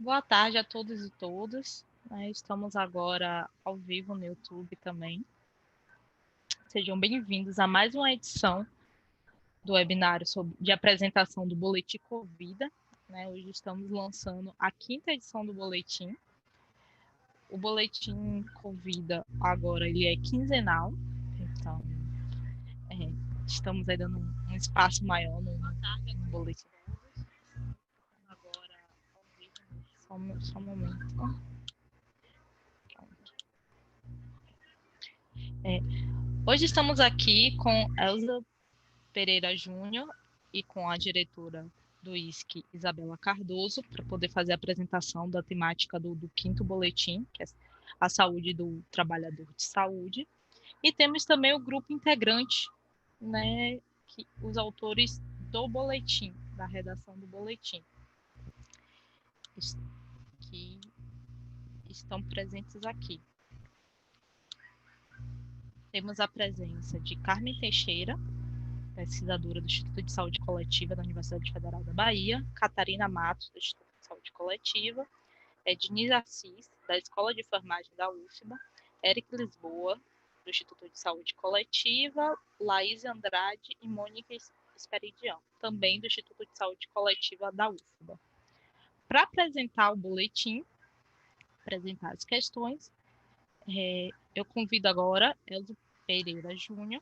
Boa tarde a todos e todas. Estamos agora ao vivo no YouTube também. Sejam bem-vindos a mais uma edição do webinário de apresentação do Boletim Covida. Hoje estamos lançando a 5ª edição do boletim. O Boletim Covida agora ele é quinzenal, então estamos aí dando um espaço maior no boletim. Agora, ao vivo, só um momento. Hoje estamos aqui com Elza Pereira Júnior e com a diretora do ISC, Isabela Cardoso, para poder fazer a apresentação da temática do 5º boletim, que é a saúde do trabalhador de saúde. E temos também o grupo integrante, os autores do boletim, da redação do boletim, que estão presentes aqui. Temos a presença de Carmen Teixeira, pesquisadora do Instituto de Saúde Coletiva da Universidade Federal da Bahia, Catarina Matos, do Instituto de Saúde Coletiva, Denise Assis, da Escola de Enfermagem da UFBA, Eric Lisboa, do Instituto de Saúde Coletiva, Laís Andrade e Mônica Esperidião, também do Instituto de Saúde Coletiva da UFBA. Para apresentar o boletim, apresentar as questões, eu convido agora Elza Pereira Júnior,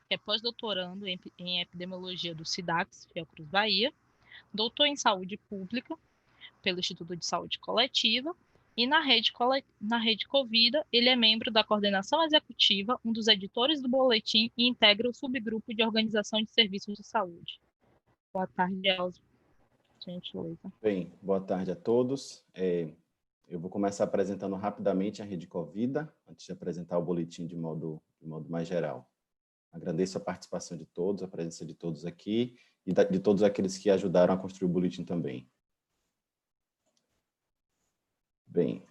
que é pós-doutorando em epidemiologia do SIDAX, Fiocruz Bahia, doutor em saúde pública pelo Instituto de Saúde Coletiva, e na rede Covida, ele é membro da coordenação executiva, um dos editores do boletim e integra o subgrupo de organização de serviços de saúde. Boa tarde, Elza. Gentileza. Bem, boa tarde a todos. Eu vou começar apresentando rapidamente a rede Covida, antes de apresentar o boletim de modo mais geral. Agradeço a participação de todos, a presença de todos aqui e de todos aqueles que ajudaram a construir o boletim também. Bem,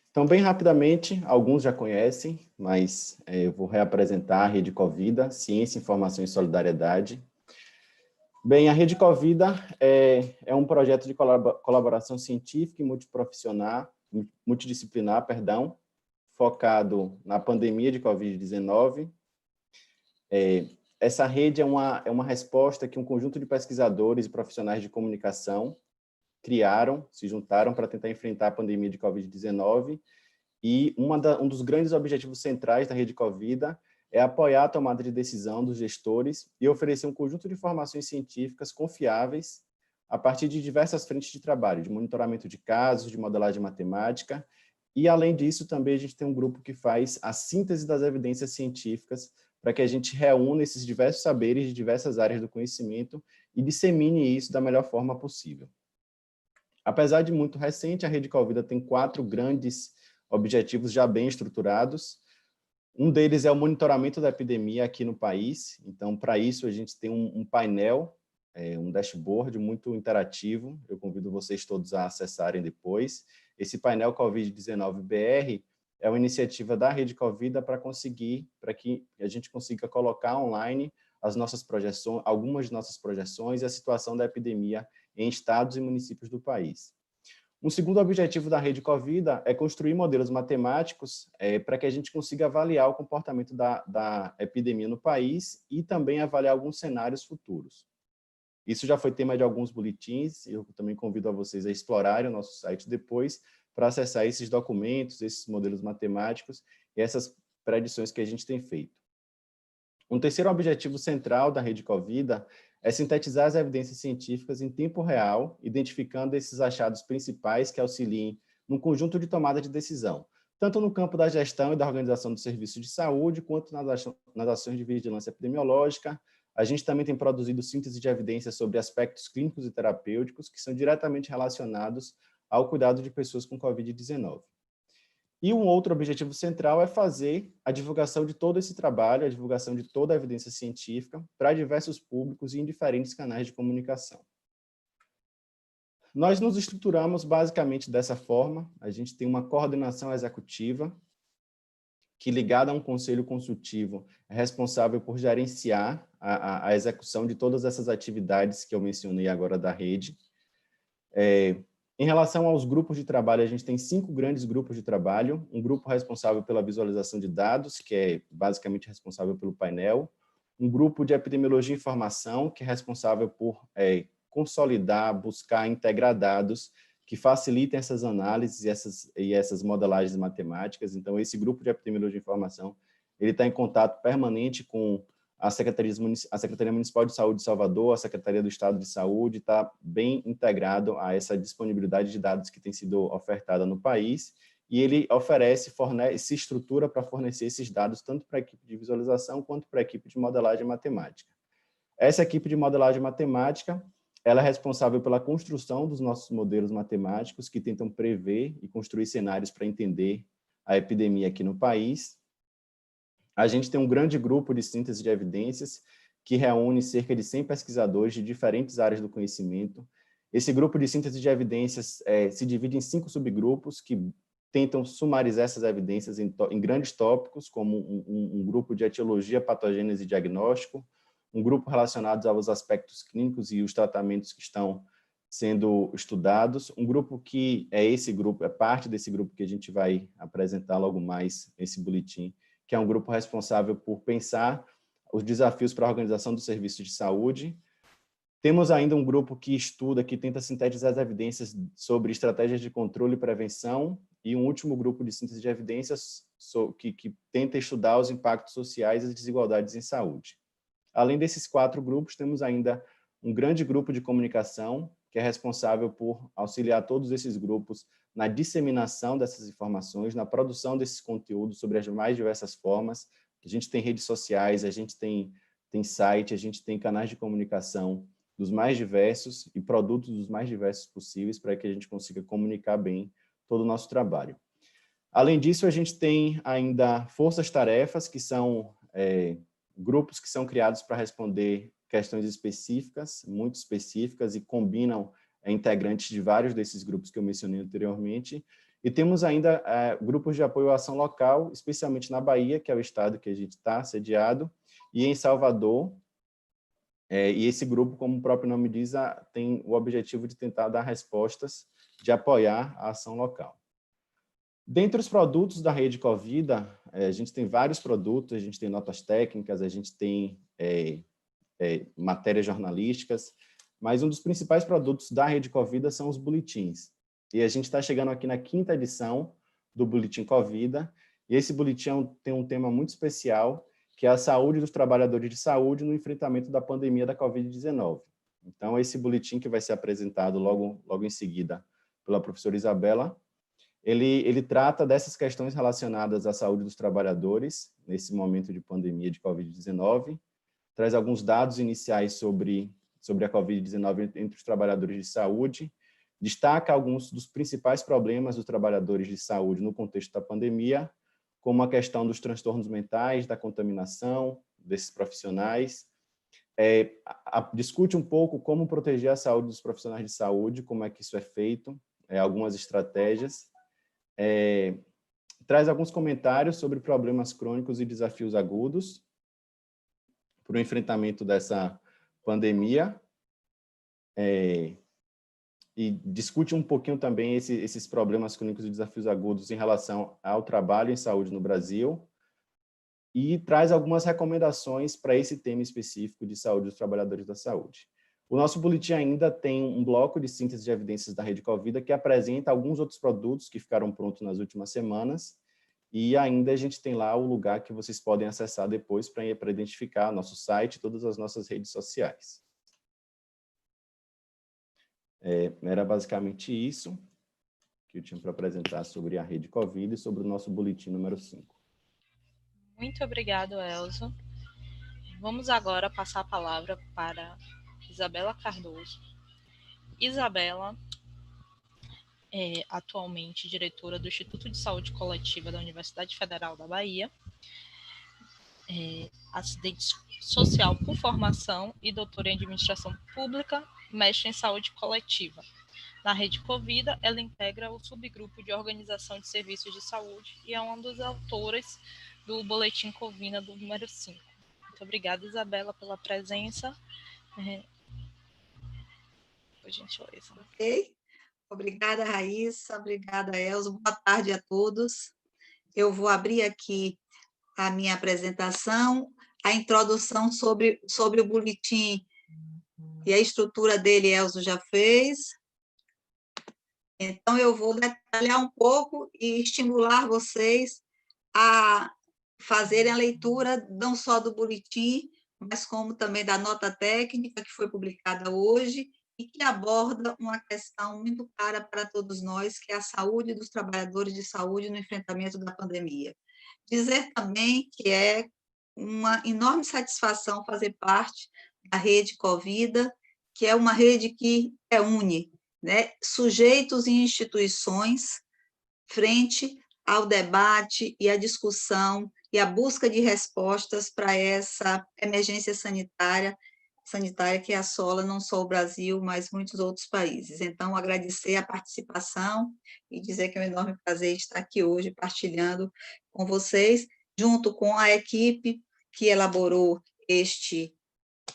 então, bem rapidamente, alguns já conhecem, mas eu vou reapresentar a rede Covida, Ciência, Informação e Solidariedade. Bem, a rede Covida é um projeto de colaboração científica e multidisciplinar, focado na pandemia de Covid-19. Essa rede é uma resposta que um conjunto de pesquisadores e profissionais de comunicação se juntaram para tentar enfrentar a pandemia de Covid-19, e um dos grandes objetivos centrais da rede Covida é apoiar a tomada de decisão dos gestores e oferecer um conjunto de informações científicas confiáveis a partir de diversas frentes de trabalho, de monitoramento de casos, de modelagem matemática, e, além disso, também a gente tem um grupo que faz a síntese das evidências científicas para que a gente reúna esses diversos saberes de diversas áreas do conhecimento e dissemine isso da melhor forma possível. Apesar de muito recente, a rede Covida tem 4 grandes objetivos já bem estruturados. Um deles é o monitoramento da epidemia aqui no país. Então, para isso, a gente tem um painel, um dashboard muito interativo. Eu convido vocês todos a acessarem depois. Esse painel Covid-19 BR é uma iniciativa da rede Covida para que a gente consiga colocar online algumas de nossas projeções e a situação da epidemia em estados e municípios do país. Um segundo objetivo da rede Covida é construir modelos matemáticos para que a gente consiga avaliar o comportamento da epidemia no país e também avaliar alguns cenários futuros. Isso já foi tema de alguns boletins, eu também convido a vocês a explorarem o nosso site depois para acessar esses documentos, esses modelos matemáticos e essas predições que a gente tem feito. Um terceiro objetivo central da rede Covida é sintetizar as evidências científicas em tempo real, identificando esses achados principais que auxiliem no conjunto de tomada de decisão, tanto no campo da gestão e da organização do serviço de saúde, quanto nas ações de vigilância epidemiológica. A gente também tem produzido síntese de evidências sobre aspectos clínicos e terapêuticos que são diretamente relacionados ao cuidado de pessoas com Covid-19. E um outro objetivo central é fazer a divulgação de todo esse trabalho, a divulgação de toda a evidência científica para diversos públicos e em diferentes canais de comunicação. Nós nos estruturamos basicamente dessa forma. A gente tem uma coordenação executiva que, ligada a um conselho consultivo, é responsável por gerenciar a execução de todas essas atividades que eu mencionei agora da rede. Em relação aos grupos de trabalho, a gente tem 5 grandes grupos de trabalho, um grupo responsável pela visualização de dados, que é basicamente responsável pelo painel, um grupo de epidemiologia e informação, que é responsável por consolidar, buscar, integrar dados que facilitem essas análises e essas modelagens matemáticas. Então, esse grupo de epidemiologia e informação, ele está em contato permanente com a Secretaria Municipal de Saúde de Salvador, a Secretaria do Estado de Saúde, está bem integrado a essa disponibilidade de dados que tem sido ofertada no país, e ele fornece estrutura para fornecer esses dados tanto para a equipe de visualização quanto para a equipe de modelagem matemática. Essa equipe de modelagem matemática, ela é responsável pela construção dos nossos modelos matemáticos que tentam prever e construir cenários para entender a epidemia aqui no país. A gente tem um grande grupo de síntese de evidências que reúne cerca de 100 pesquisadores de diferentes áreas do conhecimento. Esse grupo de síntese de evidências se divide em 5 subgrupos que tentam sumarizar essas evidências em grandes tópicos, como um grupo de etiologia, patogênese e diagnóstico, um grupo relacionado aos aspectos clínicos e os tratamentos que estão sendo estudados, um grupo que é parte desse grupo que a gente vai apresentar logo mais nesse boletim, que é um grupo responsável por pensar os desafios para a organização do serviço de saúde. Temos ainda um grupo que estuda, que tenta sintetizar as evidências sobre estratégias de controle e prevenção, e um último grupo de síntese de evidências que tenta estudar os impactos sociais e as desigualdades em saúde. Além desses 4 grupos, temos ainda um grande grupo de comunicação, que é responsável por auxiliar todos esses grupos na disseminação dessas informações, na produção desses conteúdos sobre as mais diversas formas. A gente tem redes sociais, a gente tem site, a gente tem canais de comunicação dos mais diversos e produtos dos mais diversos possíveis para que a gente consiga comunicar bem todo o nosso trabalho. Além disso, a gente tem ainda forças-tarefas, que são grupos que são criados para responder questões específicas, muito específicas, e combinam integrantes de vários desses grupos que eu mencionei anteriormente. E temos ainda grupos de apoio à ação local, especialmente na Bahia, que é o estado que a gente está sediado, e em Salvador. E esse grupo, como o próprio nome diz, tem o objetivo de tentar dar respostas, de apoiar a ação local. Dentre os produtos da Rede Covida, a gente tem vários produtos, a gente tem notas técnicas, a gente tem matérias jornalísticas, mas um dos principais produtos da Rede Covida são os boletins. E a gente está chegando aqui na 5ª edição do Boletim Covida, e esse boletim tem um tema muito especial, que é a saúde dos trabalhadores de saúde no enfrentamento da pandemia da Covid-19. Então, esse boletim que vai ser apresentado logo em seguida pela professora Isabela, ele trata dessas questões relacionadas à saúde dos trabalhadores nesse momento de pandemia de Covid-19, traz alguns dados iniciais sobre a Covid-19 entre os trabalhadores de saúde, destaca alguns dos principais problemas dos trabalhadores de saúde no contexto da pandemia, como a questão dos transtornos mentais, da contaminação desses profissionais, discute um pouco como proteger a saúde dos profissionais de saúde, como é que isso é feito, algumas estratégias, traz alguns comentários sobre problemas crônicos e desafios agudos para o enfrentamento dessa pandemia, e discute um pouquinho também esses problemas crônicos e desafios agudos em relação ao trabalho em saúde no Brasil, e traz algumas recomendações para esse tema específico de saúde dos trabalhadores da saúde. O nosso boletim ainda tem um bloco de síntese de evidências da Rede Covida que apresenta alguns outros produtos que ficaram prontos nas últimas semanas, e ainda a gente tem lá o lugar que vocês podem acessar depois para identificar nosso site e todas as nossas redes sociais. Era basicamente isso que eu tinha para apresentar sobre a Rede Covida e sobre o nosso boletim número 5. Muito obrigado, Elzo. Vamos agora passar a palavra para Isabela Cardoso. Isabela é atualmente diretora do Instituto de Saúde Coletiva da Universidade Federal da Bahia, assistente social por formação e doutora em administração pública, mestre em saúde coletiva. Na Rede Covida, ela integra o subgrupo de organização de serviços de saúde e é uma das autoras do Boletim Covida do número 5. Muito obrigada, Isabela, pela presença. Por gentileza. Ok. Obrigada, Raíssa. Obrigada, Elza. Boa tarde a todos. Eu vou abrir aqui a minha apresentação, a introdução sobre o boletim e a estrutura dele, Elza já fez. Então, eu vou detalhar um pouco e estimular vocês a fazerem a leitura não só do boletim, mas como também da nota técnica que foi publicada hoje e que aborda uma questão muito cara para todos nós, que é a saúde dos trabalhadores de saúde no enfrentamento da pandemia. Dizer também que é uma enorme satisfação fazer parte da rede Covida, que é uma rede que une, né, sujeitos e instituições frente ao debate e à discussão e à busca de respostas para essa emergência sanitária que assola não só o Brasil, mas muitos outros países. Então, agradecer a participação e dizer que é um enorme prazer estar aqui hoje partilhando com vocês, junto com a equipe que elaborou este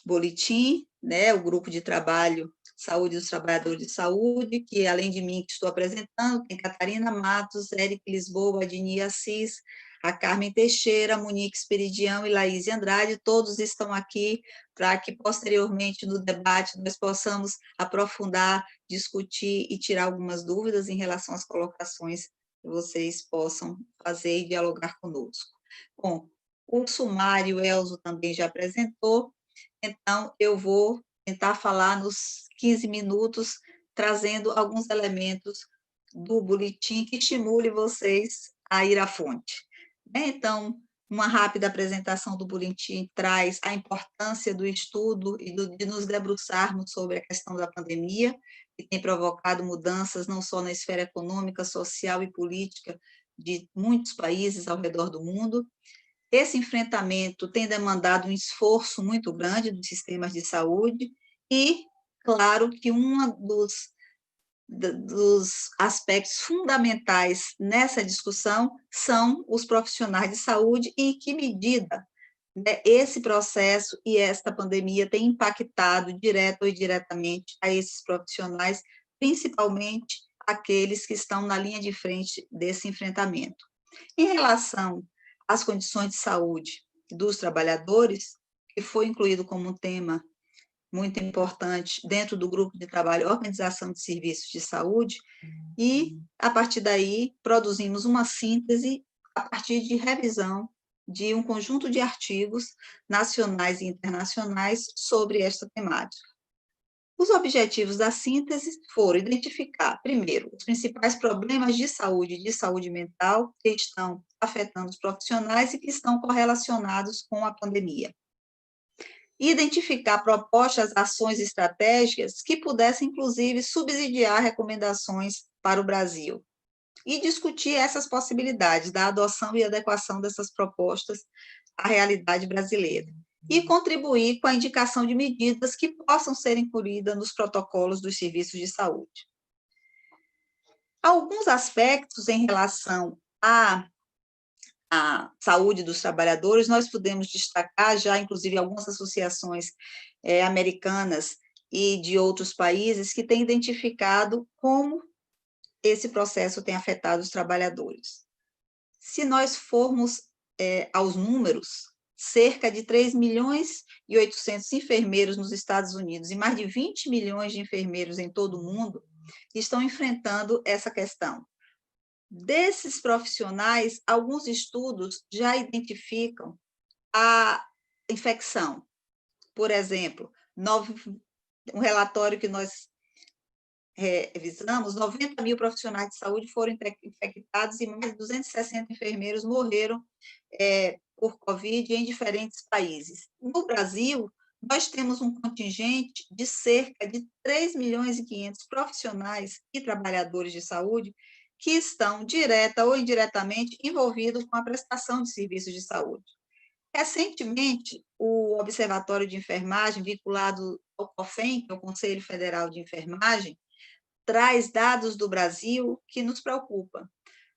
boletim, né, o grupo de trabalho Saúde dos Trabalhadores de Saúde, que além de mim que estou apresentando, tem Catarina Matos, Éric Lisboa, Adini Assis, a Carmen Teixeira, Monique Esperidião e Laís Andrade, todos estão aqui para que posteriormente no debate nós possamos aprofundar, discutir e tirar algumas dúvidas em relação às colocações que vocês possam fazer e dialogar conosco. Bom, o sumário Elzo também já apresentou, então eu vou tentar falar nos 15 minutos, trazendo alguns elementos do boletim que estimule vocês a ir à fonte. Então, uma rápida apresentação do boletim traz a importância do estudo e de nos debruçarmos sobre a questão da pandemia, que tem provocado mudanças não só na esfera econômica, social e política de muitos países ao redor do mundo. Esse enfrentamento tem demandado um esforço muito grande dos sistemas de saúde e, claro, que dos aspectos fundamentais nessa discussão são os profissionais de saúde e em que medida, né, esse processo e esta pandemia têm impactado direto ou indiretamente a esses profissionais, principalmente aqueles que estão na linha de frente desse enfrentamento. Em relação às condições de saúde dos trabalhadores, que foi incluído como um tema muito importante dentro do grupo de trabalho Organização de Serviços de Saúde, e, a partir daí, produzimos uma síntese a partir de revisão de um conjunto de artigos nacionais e internacionais sobre esta temática. Os objetivos da síntese foram identificar, primeiro, os principais problemas de saúde mental que estão afetando os profissionais e que estão correlacionados com a pandemia. Identificar propostas, ações estratégicas que pudessem, inclusive, subsidiar recomendações para o Brasil. E discutir essas possibilidades da adoção e adequação dessas propostas à realidade brasileira. E contribuir com a indicação de medidas que possam ser incluídas nos protocolos dos serviços de saúde. Alguns aspectos em relação à saúde dos trabalhadores, nós podemos destacar já, inclusive, algumas associações americanas e de outros países que têm identificado como esse processo tem afetado os trabalhadores. Se nós formos aos números, cerca de 3 milhões e 800 enfermeiros nos Estados Unidos e mais de 20 milhões de enfermeiros em todo o mundo estão enfrentando essa questão. Desses profissionais, alguns estudos já identificam a infecção. Por exemplo, um relatório que nós revisamos, 90 mil profissionais de saúde foram infectados e mais de 260 enfermeiros morreram por Covid em diferentes países. No Brasil, nós temos um contingente de cerca de 3 milhões e 500 profissionais e trabalhadores de saúde que estão, direta ou indiretamente, envolvidos com a prestação de serviços de saúde. Recentemente, o Observatório de Enfermagem, vinculado ao COFEN, que é o Conselho Federal de Enfermagem, traz dados do Brasil que nos preocupam.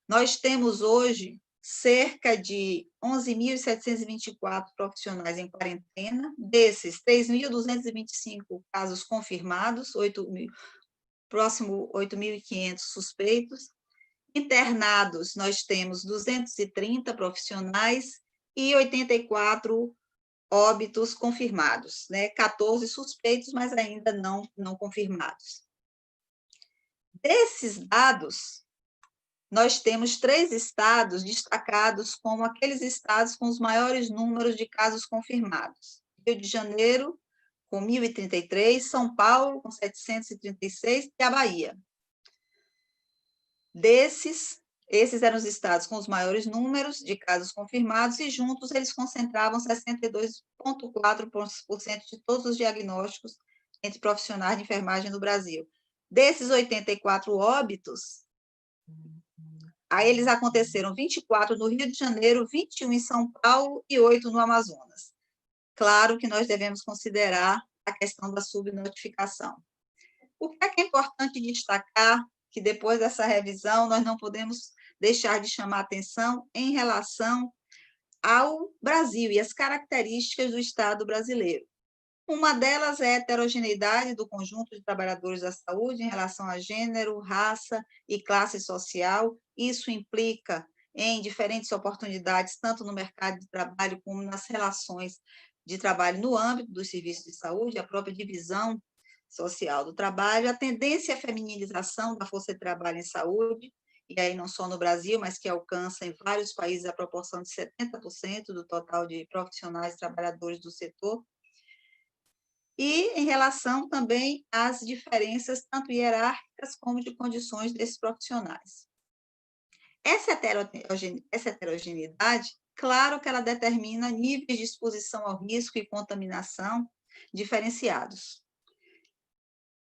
Nós temos hoje cerca de 11.724 profissionais em quarentena, desses 3.225 casos confirmados, 8.000 próximo 8.500 suspeitos. Internados, nós temos 230 profissionais e 84 óbitos confirmados, né? 14 suspeitos, mas ainda não confirmados. Desses dados, nós temos 3 estados destacados como aqueles estados com os maiores números de casos confirmados. Rio de Janeiro, com 1.033, São Paulo, com 736, e a Bahia. Esses eram os estados com os maiores números de casos confirmados e juntos eles concentravam 62,4% de todos os diagnósticos entre profissionais de enfermagem no Brasil. Desses 84 óbitos, aí eles aconteceram 24 no Rio de Janeiro, 21 em São Paulo e 8 no Amazonas. Claro que nós devemos considerar a questão da subnotificação. O que é importante destacar que depois dessa revisão nós não podemos deixar de chamar atenção em relação ao Brasil e as características do Estado brasileiro. Uma delas é a heterogeneidade do conjunto de trabalhadores da saúde em relação a gênero, raça e classe social. Isso implica em diferentes oportunidades, tanto no mercado de trabalho como nas relações de trabalho no âmbito dos serviços de saúde, a própria divisão social do trabalho, a tendência à feminização da força de trabalho em saúde, e aí não só no Brasil, mas que alcança em vários países a proporção de 70% do total de profissionais trabalhadores do setor, e em relação também às diferenças tanto hierárquicas como de condições desses profissionais. Essa heterogeneidade, claro que ela determina níveis de exposição ao risco e contaminação diferenciados.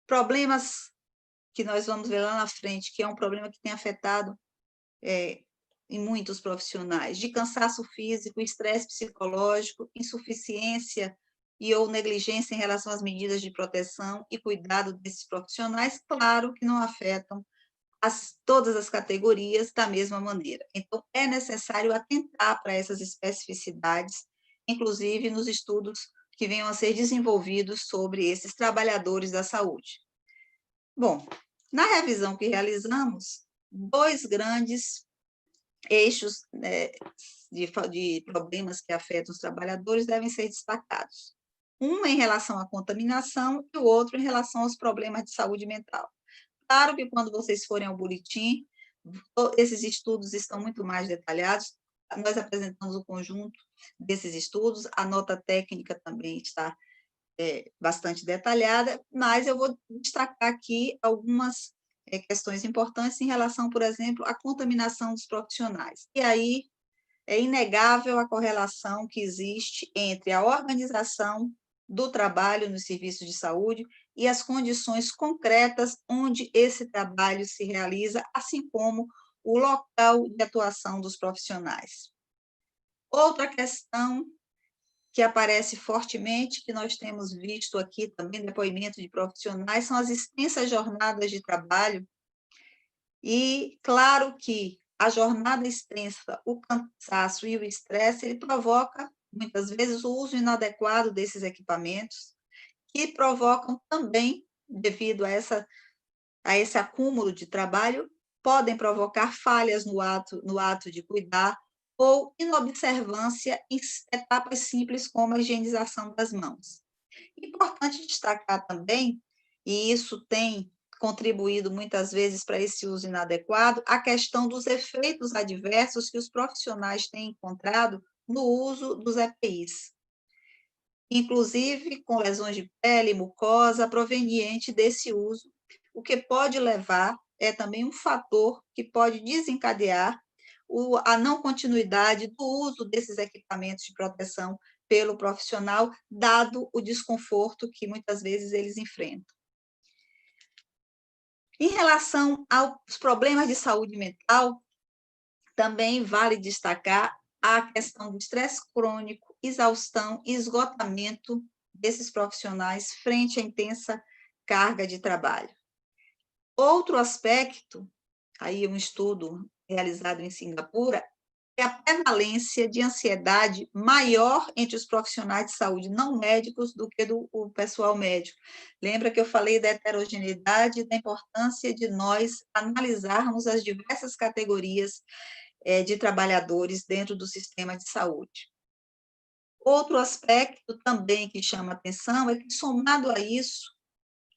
Problemas que nós vamos ver lá na frente, que é um problema que tem afetado em muitos profissionais, de cansaço físico, estresse psicológico, insuficiência e ou negligência em relação às medidas de proteção e cuidado desses profissionais, claro que não afetam todas as categorias da mesma maneira. Então, é necessário atentar para essas especificidades, inclusive nos estudos que venham a ser desenvolvidos sobre esses trabalhadores da saúde. Bom, na revisão que realizamos, 2 grandes eixos de problemas que afetam os trabalhadores devem ser destacados. Um em relação à contaminação e o outro em relação aos problemas de saúde mental. Claro que quando vocês forem ao boletim, esses estudos estão muito mais detalhados, nós apresentamos o conjunto desses estudos, a nota técnica também está bastante detalhada, mas eu vou destacar aqui algumas questões importantes em relação, por exemplo, à contaminação dos profissionais. E aí é inegável a correlação que existe entre a organização do trabalho nos serviços de saúde e as condições concretas onde esse trabalho se realiza, assim como o local de atuação dos profissionais. Outra questão que aparece fortemente, que nós temos visto aqui também, depoimento de profissionais, são as extensas jornadas de trabalho. E, claro que a jornada extensa, o cansaço e o estresse, ele provoca, muitas vezes, o uso inadequado desses equipamentos, que provocam também, devido a esse acúmulo de trabalho, podem provocar falhas no ato de cuidar ou inobservância em etapas simples como a higienização das mãos. Importante destacar também, e isso tem contribuído muitas vezes para esse uso inadequado, a questão dos efeitos adversos que os profissionais têm encontrado no uso dos EPIs, inclusive com lesões de pele, mucosa, proveniente desse uso, o que pode levar, é também um fator que pode desencadear a não continuidade do uso desses equipamentos de proteção pelo profissional, dado o desconforto que muitas vezes eles enfrentam. Em relação aos problemas de saúde mental, também vale destacar a questão do estresse crônico, exaustão e esgotamento desses profissionais frente à intensa carga de trabalho. Outro aspecto, aí um estudo realizado em Singapura, é a prevalência de ansiedade maior entre os profissionais de saúde não médicos do que o pessoal médico. Lembra que eu falei da heterogeneidade e da importância de nós analisarmos as diversas categorias de trabalhadores dentro do sistema de saúde. Outro aspecto também que chama atenção é que, somado a isso,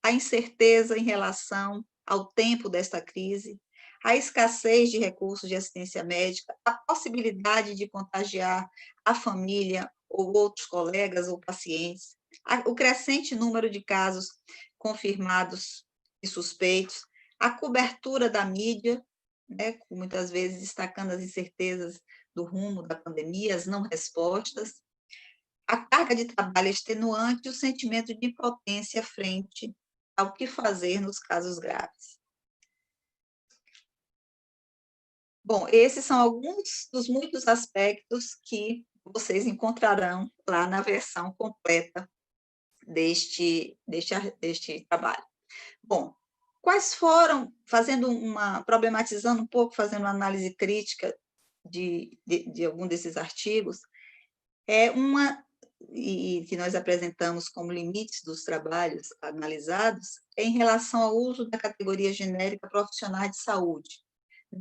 a incerteza em relação ao tempo desta crise, a escassez de recursos de assistência médica, a possibilidade de contagiar a família ou outros colegas ou pacientes, o crescente número de casos confirmados e suspeitos, a cobertura da mídia, né, muitas vezes destacando as incertezas do rumo da pandemia, as não respostas, a carga de trabalho extenuante e o sentimento de impotência frente ao que fazer nos casos graves. Bom, esses são alguns dos muitos aspectos que vocês encontrarão lá na versão completa deste trabalho. Bom, quais foram, problematizando um pouco, fazendo uma análise crítica de algum desses artigos, e que nós apresentamos como limites dos trabalhos analisados, em relação ao uso da categoria genérica profissionais de saúde,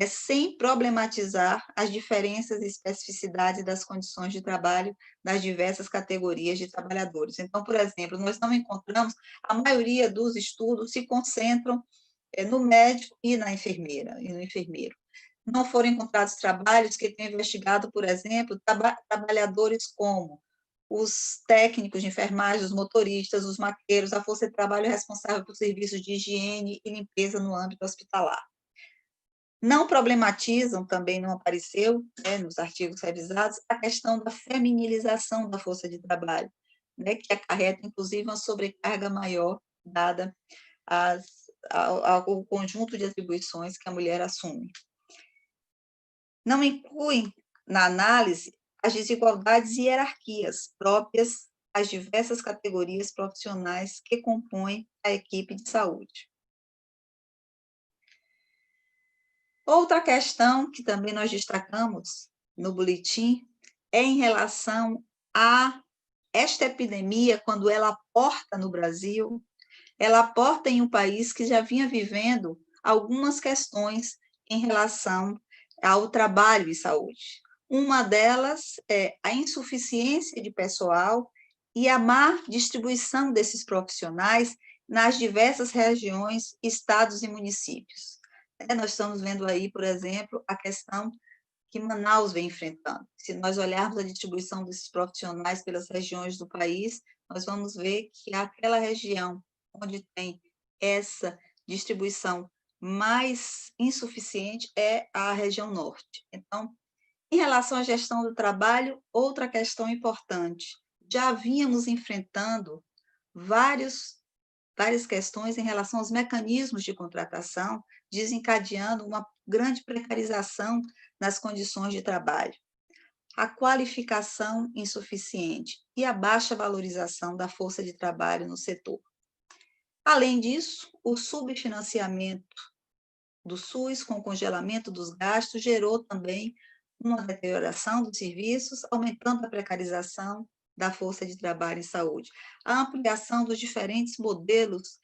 sem problematizar as diferenças e especificidades das condições de trabalho das diversas categorias de trabalhadores. Então, por exemplo, nós não encontramos, a maioria dos estudos se concentram no médico e na enfermeira, e no enfermeiro. Não foram encontrados trabalhos que tenham investigado, por exemplo, trabalhadores como os técnicos de enfermagem, os motoristas, os maqueiros, a força de trabalho responsável por serviços de higiene e limpeza no âmbito hospitalar. Não problematizam, também não apareceu, nos artigos revisados, a questão da feminilização da força de trabalho, que acarreta, inclusive, uma sobrecarga maior dada ao conjunto de atribuições que a mulher assume. Não incluem na análise as desigualdades e hierarquias próprias às diversas categorias profissionais que compõem a equipe de saúde. Outra questão que também nós destacamos no boletim é em relação a esta epidemia, quando ela aporta no Brasil, ela aporta em um país que já vinha vivendo algumas questões em relação ao trabalho em saúde. Uma delas é a insuficiência de pessoal e a má distribuição desses profissionais nas diversas regiões, estados e municípios. Nós estamos vendo aí, por exemplo, a questão que Manaus vem enfrentando. Se nós olharmos a distribuição desses profissionais pelas regiões do país, nós vamos ver que aquela região onde tem essa distribuição mais insuficiente é a região norte. Então, em relação à gestão do trabalho, outra questão importante. Já vínhamos enfrentando várias questões em relação aos mecanismos de contratação, desencadeando uma grande precarização nas condições de trabalho. A qualificação insuficiente e a baixa valorização da força de trabalho no setor. Além disso, o subfinanciamento do SUS, com o congelamento dos gastos, gerou também uma deterioração dos serviços, aumentando a precarização da força de trabalho em saúde. A ampliação dos diferentes modelos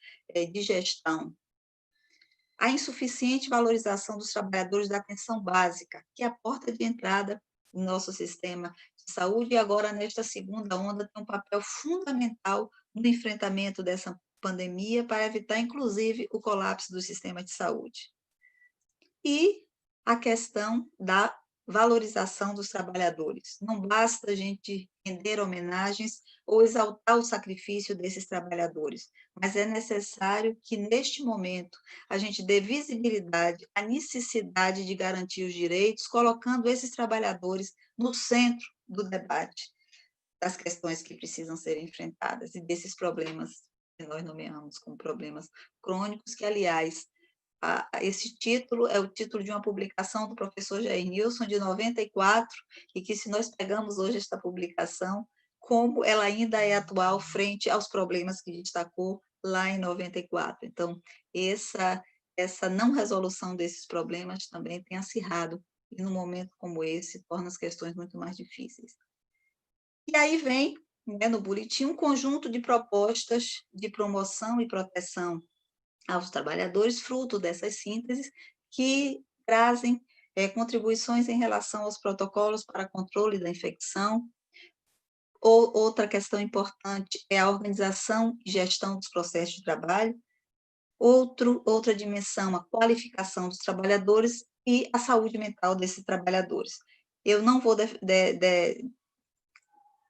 de gestão. A insuficiente valorização dos trabalhadores da atenção básica, que é a porta de entrada no nosso sistema de saúde, e agora, nesta segunda onda, tem um papel fundamental no enfrentamento dessa pandemia para evitar, inclusive, o colapso do sistema de saúde. E a questão da valorização dos trabalhadores. Não basta a gente render homenagens ou exaltar o sacrifício desses trabalhadores, mas é necessário que, neste momento, a gente dê visibilidade à necessidade de garantir os direitos, colocando esses trabalhadores no centro do debate das questões que precisam ser enfrentadas e desses problemas que nós nomeamos como problemas crônicos, que, aliás, esse título é o título de uma publicação do professor Jair Nilson, de 94, e que, se nós pegamos hoje esta publicação, como ela ainda é atual frente aos problemas que destacou lá em 94. Então, essa não resolução desses problemas também tem acirrado e num momento como esse, torna as questões muito mais difíceis. E aí vem, né, no boletim, um conjunto de propostas de promoção e proteção aos trabalhadores, fruto dessas sínteses, que trazem contribuições em relação aos protocolos para controle da infecção. Outra questão importante é a organização e gestão dos processos de trabalho. Outra dimensão, a qualificação dos trabalhadores e a saúde mental desses trabalhadores. Eu não vou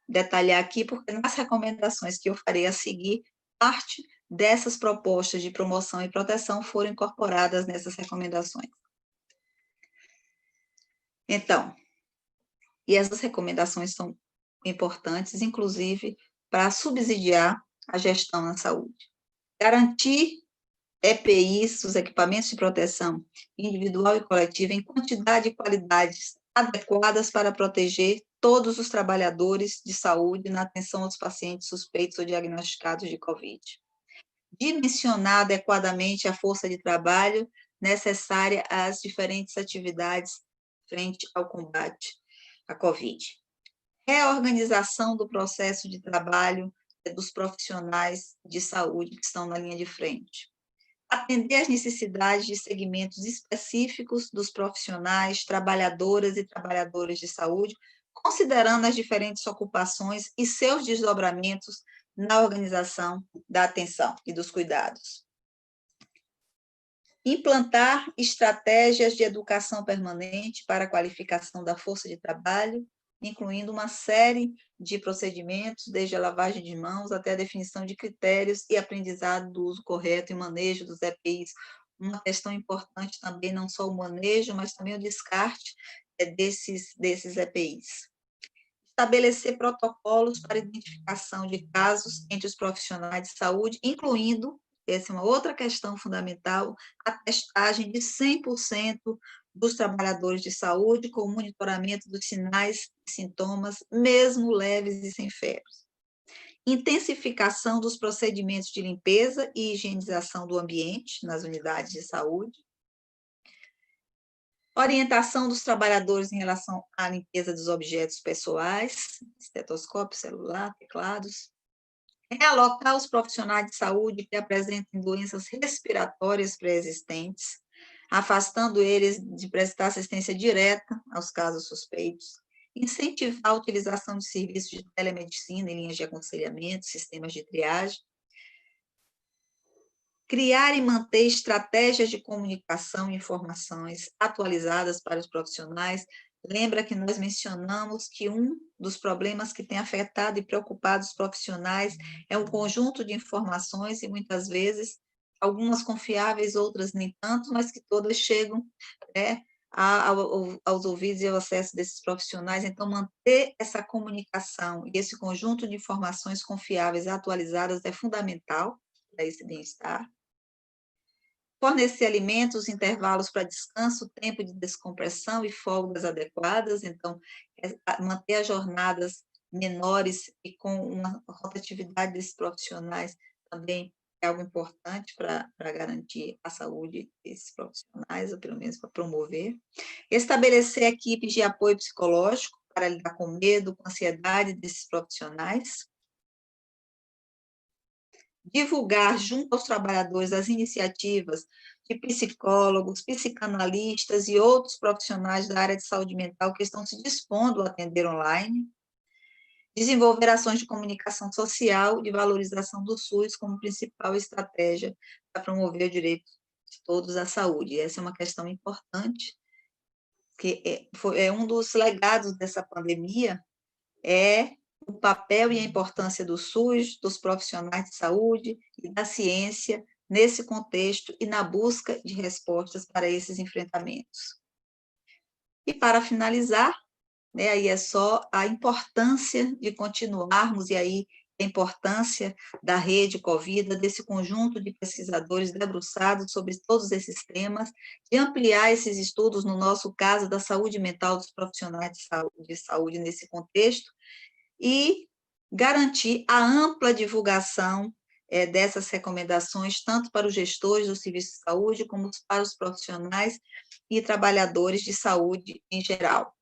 detalhar aqui, porque nas recomendações que eu farei a seguir, parte dessas propostas de promoção e proteção foram incorporadas nessas recomendações. Então, e essas recomendações são importantes, inclusive, para subsidiar a gestão na saúde. Garantir EPIs, os equipamentos de proteção individual e coletiva, em quantidade e qualidades adequadas para proteger todos os trabalhadores de saúde na atenção aos pacientes suspeitos ou diagnosticados de COVID. Dimensionar adequadamente a força de trabalho necessária às diferentes atividades frente ao combate à COVID. Reorganização do processo de trabalho dos profissionais de saúde que estão na linha de frente. Atender às necessidades de segmentos específicos dos profissionais, trabalhadoras e trabalhadores de saúde, considerando as diferentes ocupações e seus desdobramentos na organização da atenção e dos cuidados. Implantar estratégias de educação permanente para a qualificação da força de trabalho, incluindo uma série de procedimentos, desde a lavagem de mãos até a definição de critérios e aprendizado do uso correto e manejo dos EPIs. Uma questão importante também, não só o manejo, mas também o descarte desses EPIs. Estabelecer protocolos para identificação de casos entre os profissionais de saúde, incluindo, essa é uma outra questão fundamental, a testagem de 100% dos trabalhadores de saúde, com monitoramento dos sinais e sintomas, mesmo leves e sem febre. Intensificação dos procedimentos de limpeza e higienização do ambiente nas unidades de saúde. Orientação dos trabalhadores em relação à limpeza dos objetos pessoais, estetoscópio, celular, teclados. Realocar os profissionais de saúde que apresentem doenças respiratórias pré-existentes, afastando eles de prestar assistência direta aos casos suspeitos. Incentivar a utilização de serviços de telemedicina em linhas de aconselhamento, sistemas de triagem. Criar e manter estratégias de comunicação e informações atualizadas para os profissionais. Lembra que nós mencionamos que um dos problemas que tem afetado e preocupado os profissionais é um conjunto de informações, e muitas vezes, algumas confiáveis, outras nem tanto, mas que todas chegam, né, aos ouvidos e ao acesso desses profissionais. Então, manter essa comunicação e esse conjunto de informações confiáveis e atualizadas é fundamental para esse bem-estar. Fornecer alimentos, intervalos para descanso, tempo de descompressão e folgas adequadas. Então, manter as jornadas menores e com uma rotatividade desses profissionais também é algo importante para garantir a saúde desses profissionais, ou pelo menos para promover. Estabelecer equipes de apoio psicológico para lidar com medo, com ansiedade desses profissionais. Divulgar junto aos trabalhadores as iniciativas de psicólogos, psicanalistas e outros profissionais da área de saúde mental que estão se dispondo a atender online. Desenvolver ações de comunicação social e valorização do SUS como principal estratégia para promover o direito de todos à saúde. Essa é uma questão importante, que é um dos legados dessa pandemia, o papel e a importância do SUS, dos profissionais de saúde e da ciência nesse contexto e na busca de respostas para esses enfrentamentos. E, para finalizar, né, aí é só a importância de continuarmos, e aí a importância da rede Covida, desse conjunto de pesquisadores debruçados sobre todos esses temas, de ampliar esses estudos, no nosso caso, da saúde mental dos profissionais de saúde nesse contexto, e garantir a ampla divulgação dessas recomendações, tanto para os gestores do serviço de saúde, como para os profissionais e trabalhadores de saúde em geral.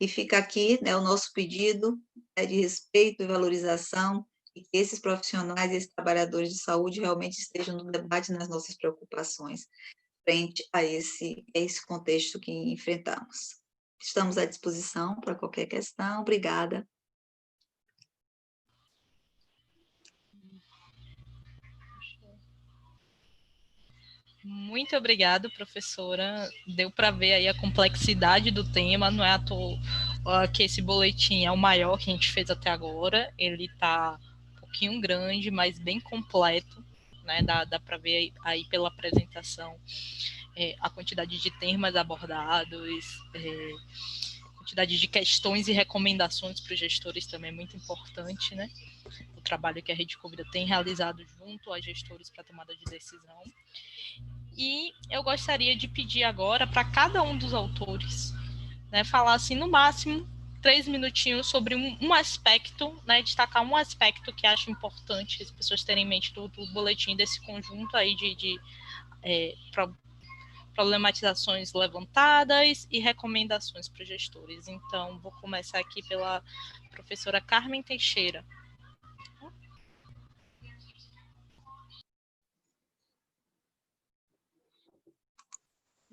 E fica aqui, né, o nosso pedido, né, de respeito e valorização, e que esses profissionais e esses trabalhadores de saúde realmente estejam no debate nas nossas preocupações, frente a esse contexto que enfrentamos. Estamos à disposição para qualquer questão. Obrigada. Muito obrigado, professora. Deu para ver aí a complexidade do tema. Não é à toa que esse boletim é o maior que a gente fez até agora. Ele está um pouquinho grande, mas bem completo, né? Dá para ver aí pela apresentação a quantidade de temas abordados, a quantidade de questões e recomendações para os gestores também é muito importante, né? O trabalho que a Rede Convida tem realizado junto a gestores para tomada de decisão. E eu gostaria de pedir agora para cada um dos autores, né, falar assim, no máximo 3 minutinhos sobre um aspecto, né, destacar um aspecto que acho importante as pessoas terem em mente do boletim, desse conjunto aí de problematizações levantadas e recomendações para os gestores. Então, vou começar aqui pela professora Carmen Teixeira.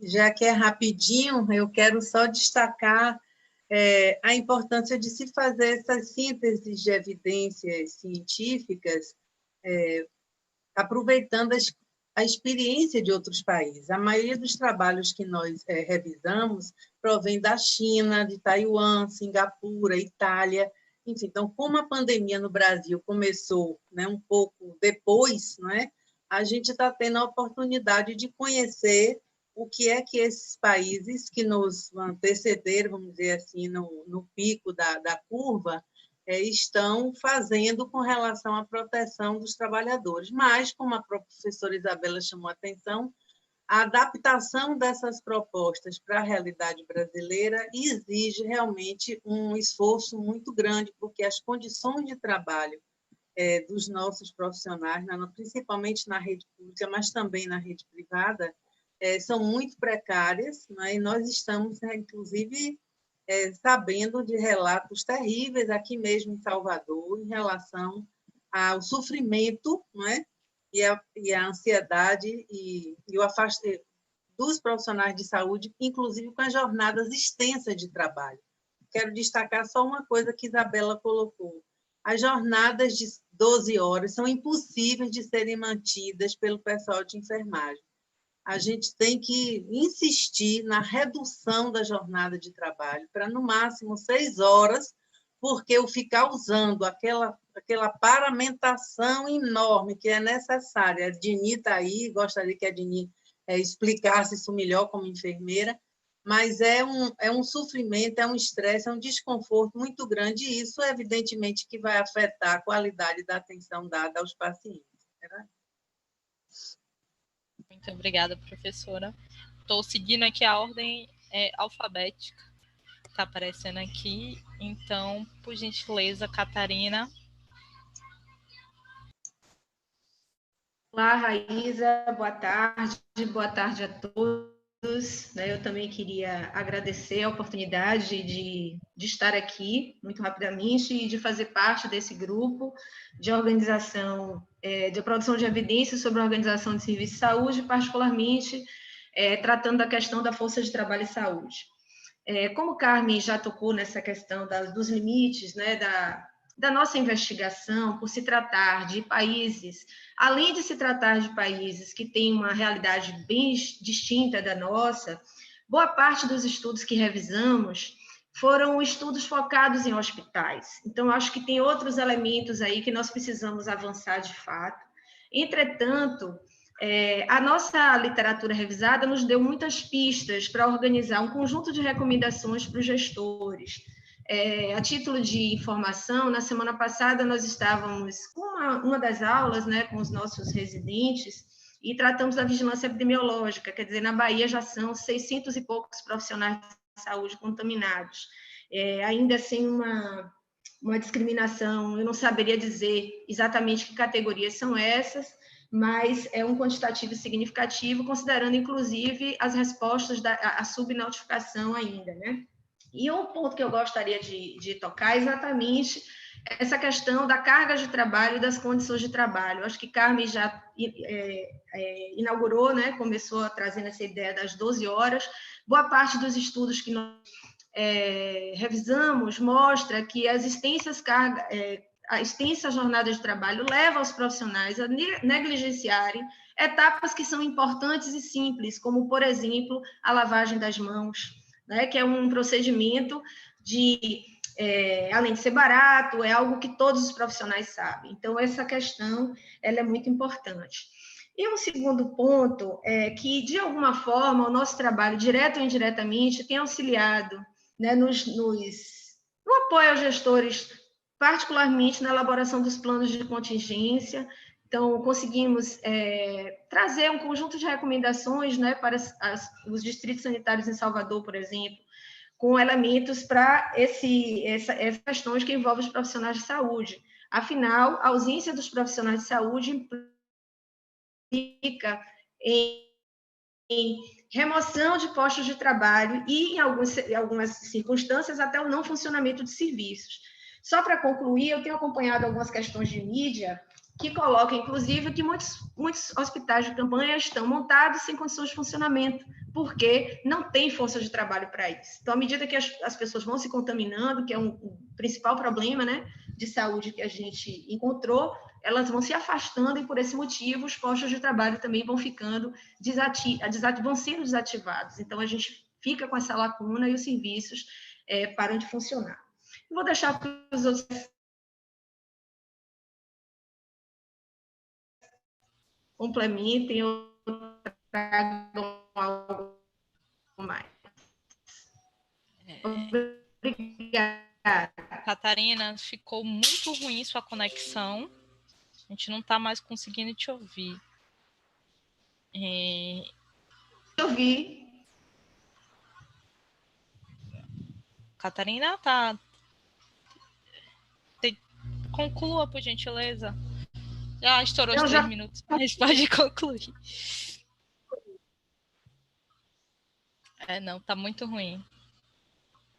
Já que é rapidinho, eu quero só destacar a importância de se fazer essas sínteses de evidências científicas, aproveitando a experiência de outros países. A maioria dos trabalhos que nós revisamos provém da China, de Taiwan, Singapura, Itália, enfim. Então, como a pandemia no Brasil começou, né, um pouco depois, né, a gente está tendo a oportunidade de conhecer o que é que esses países que nos antecederam, vamos dizer assim, no pico da curva, estão fazendo com relação à proteção dos trabalhadores. Mas, como a professora Isabela chamou a atenção, a adaptação dessas propostas para a realidade brasileira exige realmente um esforço muito grande, porque as condições de trabalho dos nossos profissionais, principalmente na rede pública, mas também na rede privada, são muito precárias, né? E nós estamos, inclusive, sabendo de relatos terríveis aqui mesmo em Salvador em relação ao sofrimento, né? e a ansiedade e o afastamento dos profissionais de saúde, inclusive com as jornadas extensas de trabalho. Quero destacar só uma coisa que Isabela colocou. As jornadas de 12 horas são impossíveis de serem mantidas pelo pessoal de enfermagem. A gente tem que insistir na redução da jornada de trabalho para, no máximo, 6 horas, porque o ficar usando aquela paramentação enorme que é necessária. A Dini está aí, gostaria que a Dini explicasse isso melhor como enfermeira, mas é um sofrimento, é um estresse, é um desconforto muito grande, e isso, evidentemente, que vai afetar a qualidade da atenção dada aos pacientes. Né? Muito obrigada, professora. Estou seguindo aqui a ordem alfabética que está aparecendo aqui. Então, por gentileza, Catarina. Olá, Raíza. Boa tarde a todos. Eu também queria agradecer a oportunidade de estar aqui, muito rapidamente, e de fazer parte desse grupo de organização, de produção de evidências sobre a organização de serviços de saúde, particularmente tratando da questão da força de trabalho e saúde. Como Carmen já tocou nessa questão dos limites, né, da nossa investigação, por se tratar de países, além de se tratar de países que têm uma realidade bem distinta da nossa, boa parte dos estudos que revisamos foram estudos focados em hospitais. Então, acho que tem outros elementos aí que nós precisamos avançar de fato. Entretanto, a nossa literatura revisada nos deu muitas pistas para organizar um conjunto de recomendações para os gestores. A título de informação, na semana passada nós estávamos com uma das aulas, né, com os nossos residentes, e tratamos da vigilância epidemiológica, quer dizer, na Bahia já são 600 e poucos profissionais de saúde contaminados, ainda sem uma discriminação, eu não saberia dizer exatamente que categorias são essas, mas é um quantitativo significativo, considerando, inclusive, as respostas da subnotificação ainda, né? E um ponto que eu gostaria de tocar é exatamente essa questão da carga de trabalho e das condições de trabalho. Acho que Carmen já inaugurou, né? Começou trazendo essa ideia das 12 horas. Boa parte dos estudos que nós revisamos mostra que a extensa jornada de trabalho leva os profissionais a negligenciarem etapas que são importantes e simples, como, por exemplo, a lavagem das mãos, né, que é um procedimento além de ser barato, é algo que todos os profissionais sabem. Então, essa questão ela é muito importante. E um segundo ponto é que, de alguma forma, o nosso trabalho, direto ou indiretamente, tem auxiliado, né, no apoio aos gestores, particularmente na elaboração dos planos de contingência. Então, conseguimos trazer um conjunto de recomendações, né, para os distritos sanitários em Salvador, por exemplo, com elementos para essas questões que envolvem os profissionais de saúde. Afinal, a ausência dos profissionais de saúde implica em remoção de postos de trabalho e, em algumas circunstâncias, até o não funcionamento de serviços. Só para concluir, eu tenho acompanhado algumas questões de mídia que colocam, inclusive, que muitos hospitais de campanha estão montados sem condições de funcionamento, porque não tem força de trabalho para isso. Então, à medida que as pessoas vão se contaminando, que é um principal problema, né, de saúde que a gente encontrou, elas vão se afastando e, por esse motivo, os postos de trabalho também vão ficando vão sendo desativados. Então, a gente fica com essa lacuna e os serviços param de funcionar. Eu vou deixar para os outros complementem ou tragam algo mais. Obrigada. Catarina, ficou muito ruim sua conexão. A gente não está mais conseguindo te ouvir. Ouvi. Catarina, tá. Conclua, por gentileza. Já estourou os 3 minutos, mas pode concluir. Não, tá muito ruim.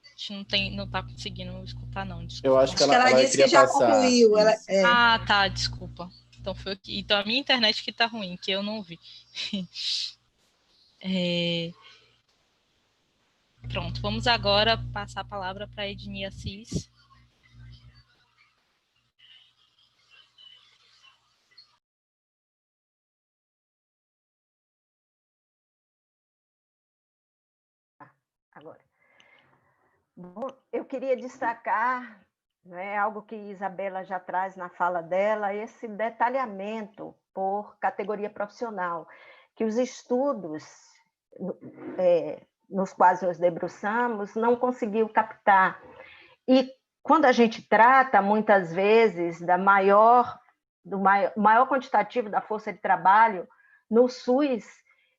A gente não tá conseguindo escutar, não. Desculpa. Eu acho que ela disse que já concluiu. Ah, tá, desculpa. Então foi aqui. Então a minha internet que tá ruim, que eu não vi. Pronto, vamos agora passar a palavra para a Ednia Assis. Agora. Bom, eu queria destacar, né, algo que Isabela já traz na fala dela, esse detalhamento por categoria profissional, que os estudos nos quais nos debruçamos não conseguiu captar. E quando a gente trata, muitas vezes, do maior quantitativo da força de trabalho no SUS,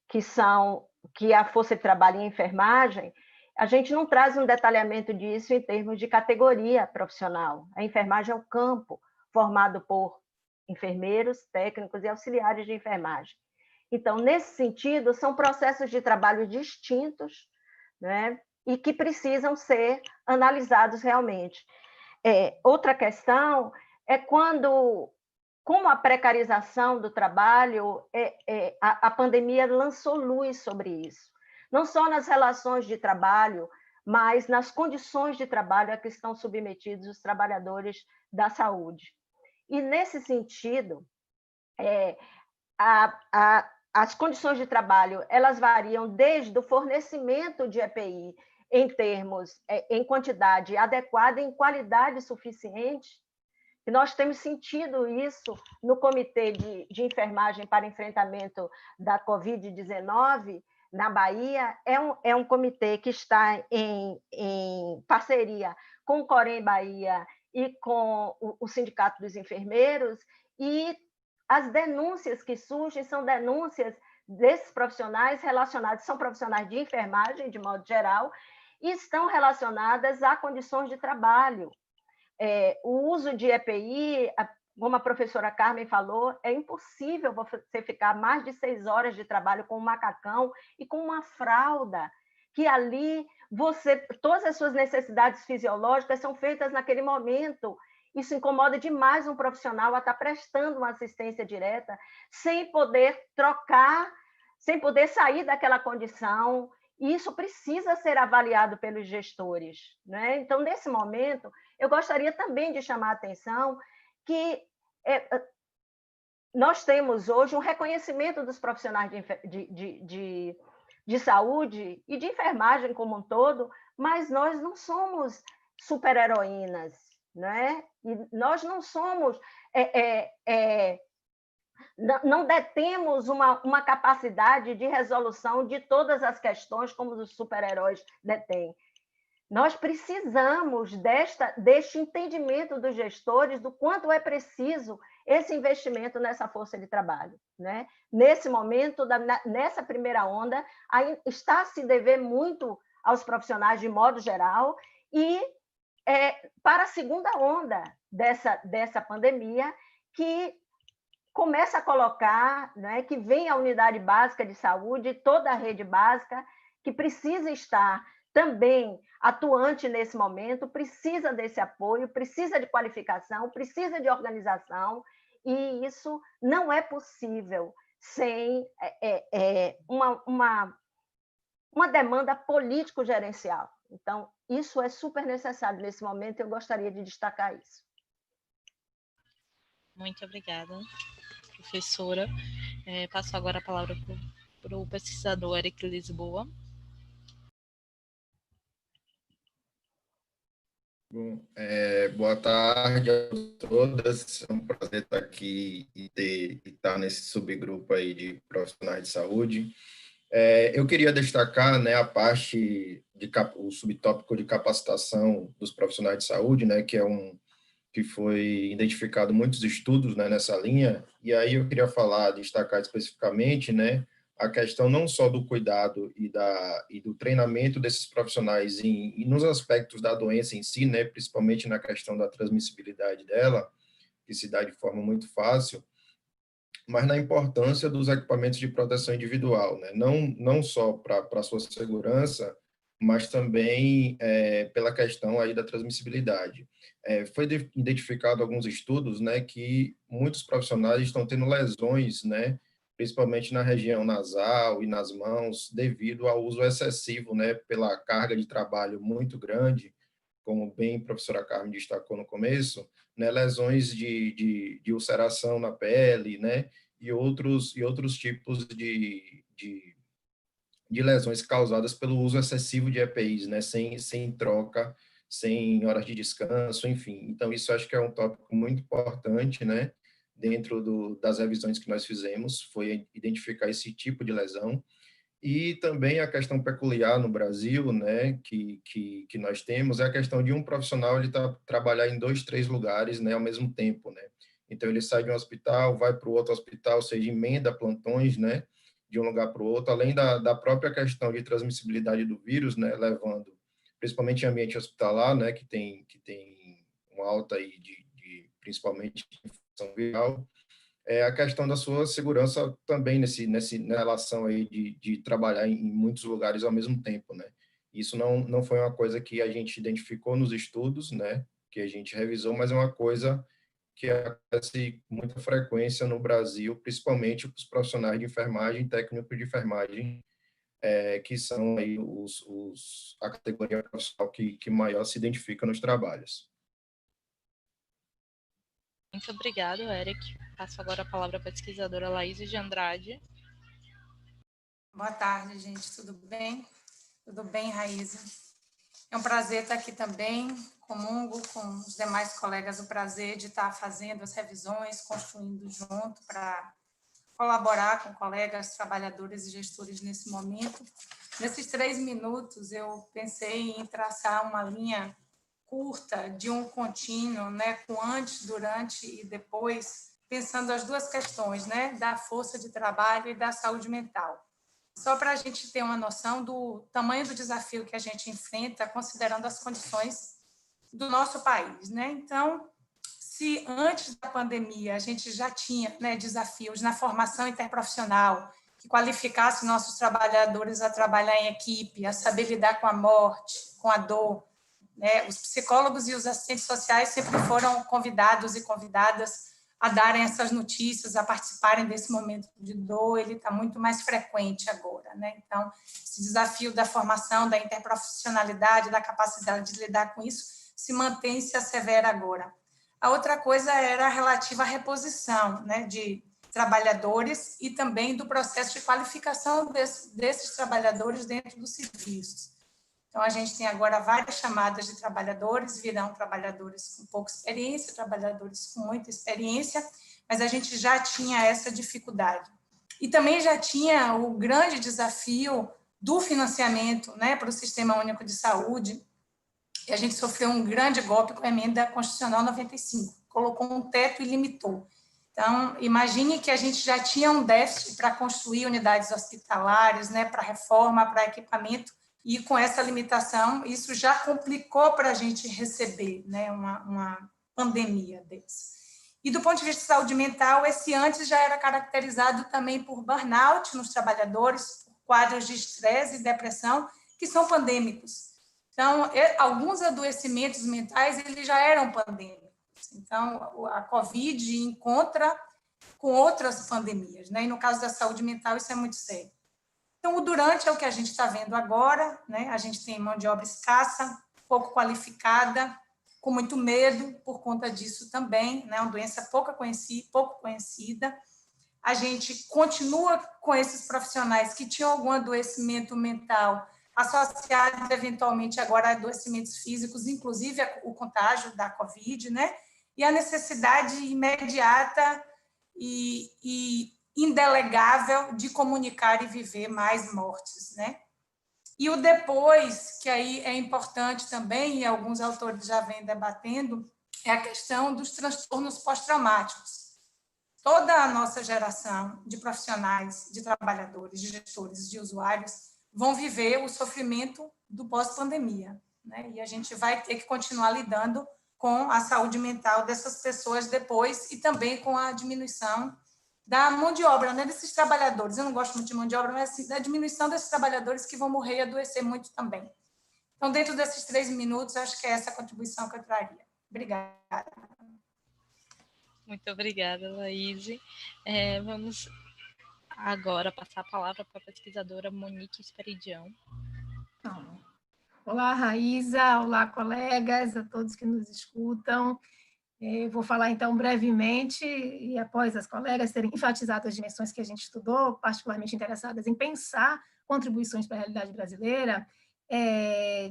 que é a força de trabalho em enfermagem, a gente não traz um detalhamento disso em termos de categoria profissional. A enfermagem é um campo formado por enfermeiros, técnicos e auxiliares de enfermagem. Então, nesse sentido, são processos de trabalho distintos, né, e que precisam ser analisados realmente. Outra questão é como a precarização do trabalho, a pandemia lançou luz sobre isso. Não só nas relações de trabalho, mas nas condições de trabalho a que estão submetidos os trabalhadores da saúde. E, nesse sentido, as condições de trabalho elas variam desde o fornecimento de EPI em quantidade adequada e em qualidade suficiente, e nós temos sentido isso no Comitê de Enfermagem para Enfrentamento da Covid-19, na Bahia. É um comitê que está em parceria com o Corém Bahia e com o Sindicato dos Enfermeiros, e as denúncias que surgem são denúncias desses profissionais relacionados, são profissionais de enfermagem, de modo geral, e estão relacionadas a condições de trabalho, O uso de EPI, como a professora Carmen falou, é impossível você ficar mais de 6 horas de trabalho com um macacão e com uma fralda, que ali todas as suas necessidades fisiológicas são feitas naquele momento. Isso incomoda demais um profissional a estar prestando uma assistência direta sem poder trocar, sem poder sair daquela condição. E isso precisa ser avaliado pelos gestores, né? Então, nesse momento, eu gostaria também de chamar a atenção que nós temos hoje um reconhecimento dos profissionais de saúde e de enfermagem como um todo, mas nós não somos super-heroínas, né? E nós não somos... não detemos uma capacidade de resolução de todas as questões como os super-heróis detêm. Nós precisamos deste entendimento dos gestores do quanto é preciso esse investimento nessa força de trabalho, né? Nesse momento, nessa primeira onda, está a se dever muito aos profissionais de modo geral e para a segunda onda dessa pandemia, que começa a colocar, né, que vem a unidade básica de saúde, toda a rede básica, que precisa estar também atuante nesse momento, precisa desse apoio, precisa de qualificação, precisa de organização, e isso não é possível sem uma demanda político-gerencial. Então, isso é super necessário nesse momento, eu gostaria de destacar isso. Muito obrigada, professora. Passo agora a palavra para o pesquisador Eric Lisboa. Bom, boa tarde a todas. É um prazer estar aqui e estar nesse subgrupo aí de profissionais de saúde. Eu queria destacar, né, a parte o subtópico de capacitação dos profissionais de saúde, né, que foi identificado muitos estudos, né, nessa linha. E aí eu queria destacar especificamente, né, a questão não só do cuidado e do treinamento desses profissionais e nos aspectos da doença em si, né, principalmente na questão da transmissibilidade dela, que se dá de forma muito fácil, mas na importância dos equipamentos de proteção individual, né, não só para a sua segurança, mas também pela questão aí da transmissibilidade. Foi identificado alguns estudos, né, que muitos profissionais estão tendo lesões, né, principalmente na região nasal e nas mãos, devido ao uso excessivo, né, pela carga de trabalho muito grande, como bem a professora Carmen destacou no começo, né, lesões de ulceração na pele, né, e outros tipos de lesões causadas pelo uso excessivo de EPIs, né, sem troca, sem horas de descanso, enfim. Então, isso acho que é um tópico muito importante, né, dentro das revisões que nós fizemos, foi identificar esse tipo de lesão. E também a questão peculiar no Brasil, né, que nós temos, é a questão de um profissional ele trabalhar em 2, 3 lugares, né, ao mesmo tempo, né. Então, ele sai de um hospital, vai para o outro hospital, ou seja, emenda plantões, né, de um lugar para o outro, além da própria questão de transmissibilidade do vírus, né, levando, principalmente em ambiente hospitalar, né, que tem uma alta aí principalmente de infecção viral, a questão da sua segurança também na relação aí de trabalhar em muitos lugares ao mesmo tempo, né. Isso não foi uma coisa que a gente identificou nos estudos, né, que a gente revisou, mas é uma coisa que acontece com muita frequência no Brasil, principalmente os profissionais de enfermagem, técnicos de enfermagem, que são aí a categoria profissional que maior se identifica nos trabalhos. Muito obrigado, Eric. Passo agora a palavra à pesquisadora Laíse de Andrade. Boa tarde, gente. Tudo bem? Tudo bem, Raíza? É um prazer estar aqui também, comungo com os demais colegas, o prazer de estar fazendo as revisões, construindo junto para colaborar com colegas, trabalhadores e gestores nesse momento. Nesses 3 minutos, eu pensei em traçar uma linha curta de um contínuo, né, com antes, durante e depois, pensando as 2 questões, né, da força de trabalho e da saúde mental. Só para a gente ter uma noção do tamanho do desafio que a gente enfrenta, considerando as condições do nosso país, né? Então, se antes da pandemia a gente já tinha, né, desafios na formação interprofissional, que qualificasse nossos trabalhadores a trabalhar em equipe, a saber lidar com a morte, com a dor, né? Os psicólogos e os assistentes sociais sempre foram convidados e convidadas a darem essas notícias, a participarem desse momento de dor, ele está muito mais frequente agora, né? Então, esse desafio da formação, da interprofissionalidade, da capacidade de lidar com isso, se mantém e se assevera agora. A outra coisa era relativa à reposição, né, de trabalhadores e também do processo de qualificação desses trabalhadores dentro dos serviços. Então, a gente tem agora várias chamadas de trabalhadores, virão trabalhadores com pouca experiência, trabalhadores com muita experiência, mas a gente já tinha essa dificuldade. E também já tinha o grande desafio do financiamento, né, para o Sistema Único de Saúde, e a gente sofreu um grande golpe com a Emenda Constitucional 95, colocou um teto e limitou. Então, imagine que a gente já tinha um déficit para construir unidades hospitalares, né, para reforma, para equipamento, e com essa limitação, isso já complicou para a gente receber, né, uma pandemia desse. E do ponto de vista de saúde mental, esse antes já era caracterizado também por burnout nos trabalhadores, por quadros de estresse e depressão, que são pandêmicos. Então, alguns adoecimentos mentais, eles já eram pandêmicos. Então, a COVID encontra com outras pandemias, né? E no caso da saúde mental, isso é muito sério. Então, o durante é o que a gente está vendo agora, né? A gente tem mão de obra escassa, pouco qualificada, com muito medo por conta disso também, né? Uma doença pouco conhecida. A gente continua com esses profissionais que tinham algum adoecimento mental associado eventualmente agora a adoecimentos físicos, inclusive o contágio da COVID, né? E a necessidade imediata e indelegável de comunicar e viver mais mortes, né? E o depois, que aí é importante também, e alguns autores já vêm debatendo, é a questão dos transtornos pós-traumáticos. Toda a nossa geração de profissionais, de trabalhadores, de gestores, de usuários, vão viver o sofrimento do pós-pandemia, né? E a gente vai ter que continuar lidando com a saúde mental dessas pessoas depois e também com a diminuição da mão de obra, né, desses trabalhadores. Eu não gosto muito de mão de obra, mas assim, da diminuição desses trabalhadores que vão morrer e adoecer muito também. Então, dentro desses 3 minutos, acho que é essa a contribuição que eu traria. Obrigada. Muito obrigada, Laís. Vamos agora passar a palavra para a pesquisadora Monique Esperidião. Olá, Raíza, olá, colegas, a todos que nos escutam. Vou falar, então, brevemente, e após as colegas terem enfatizado as dimensões que a gente estudou, particularmente interessadas em pensar contribuições para a realidade brasileira,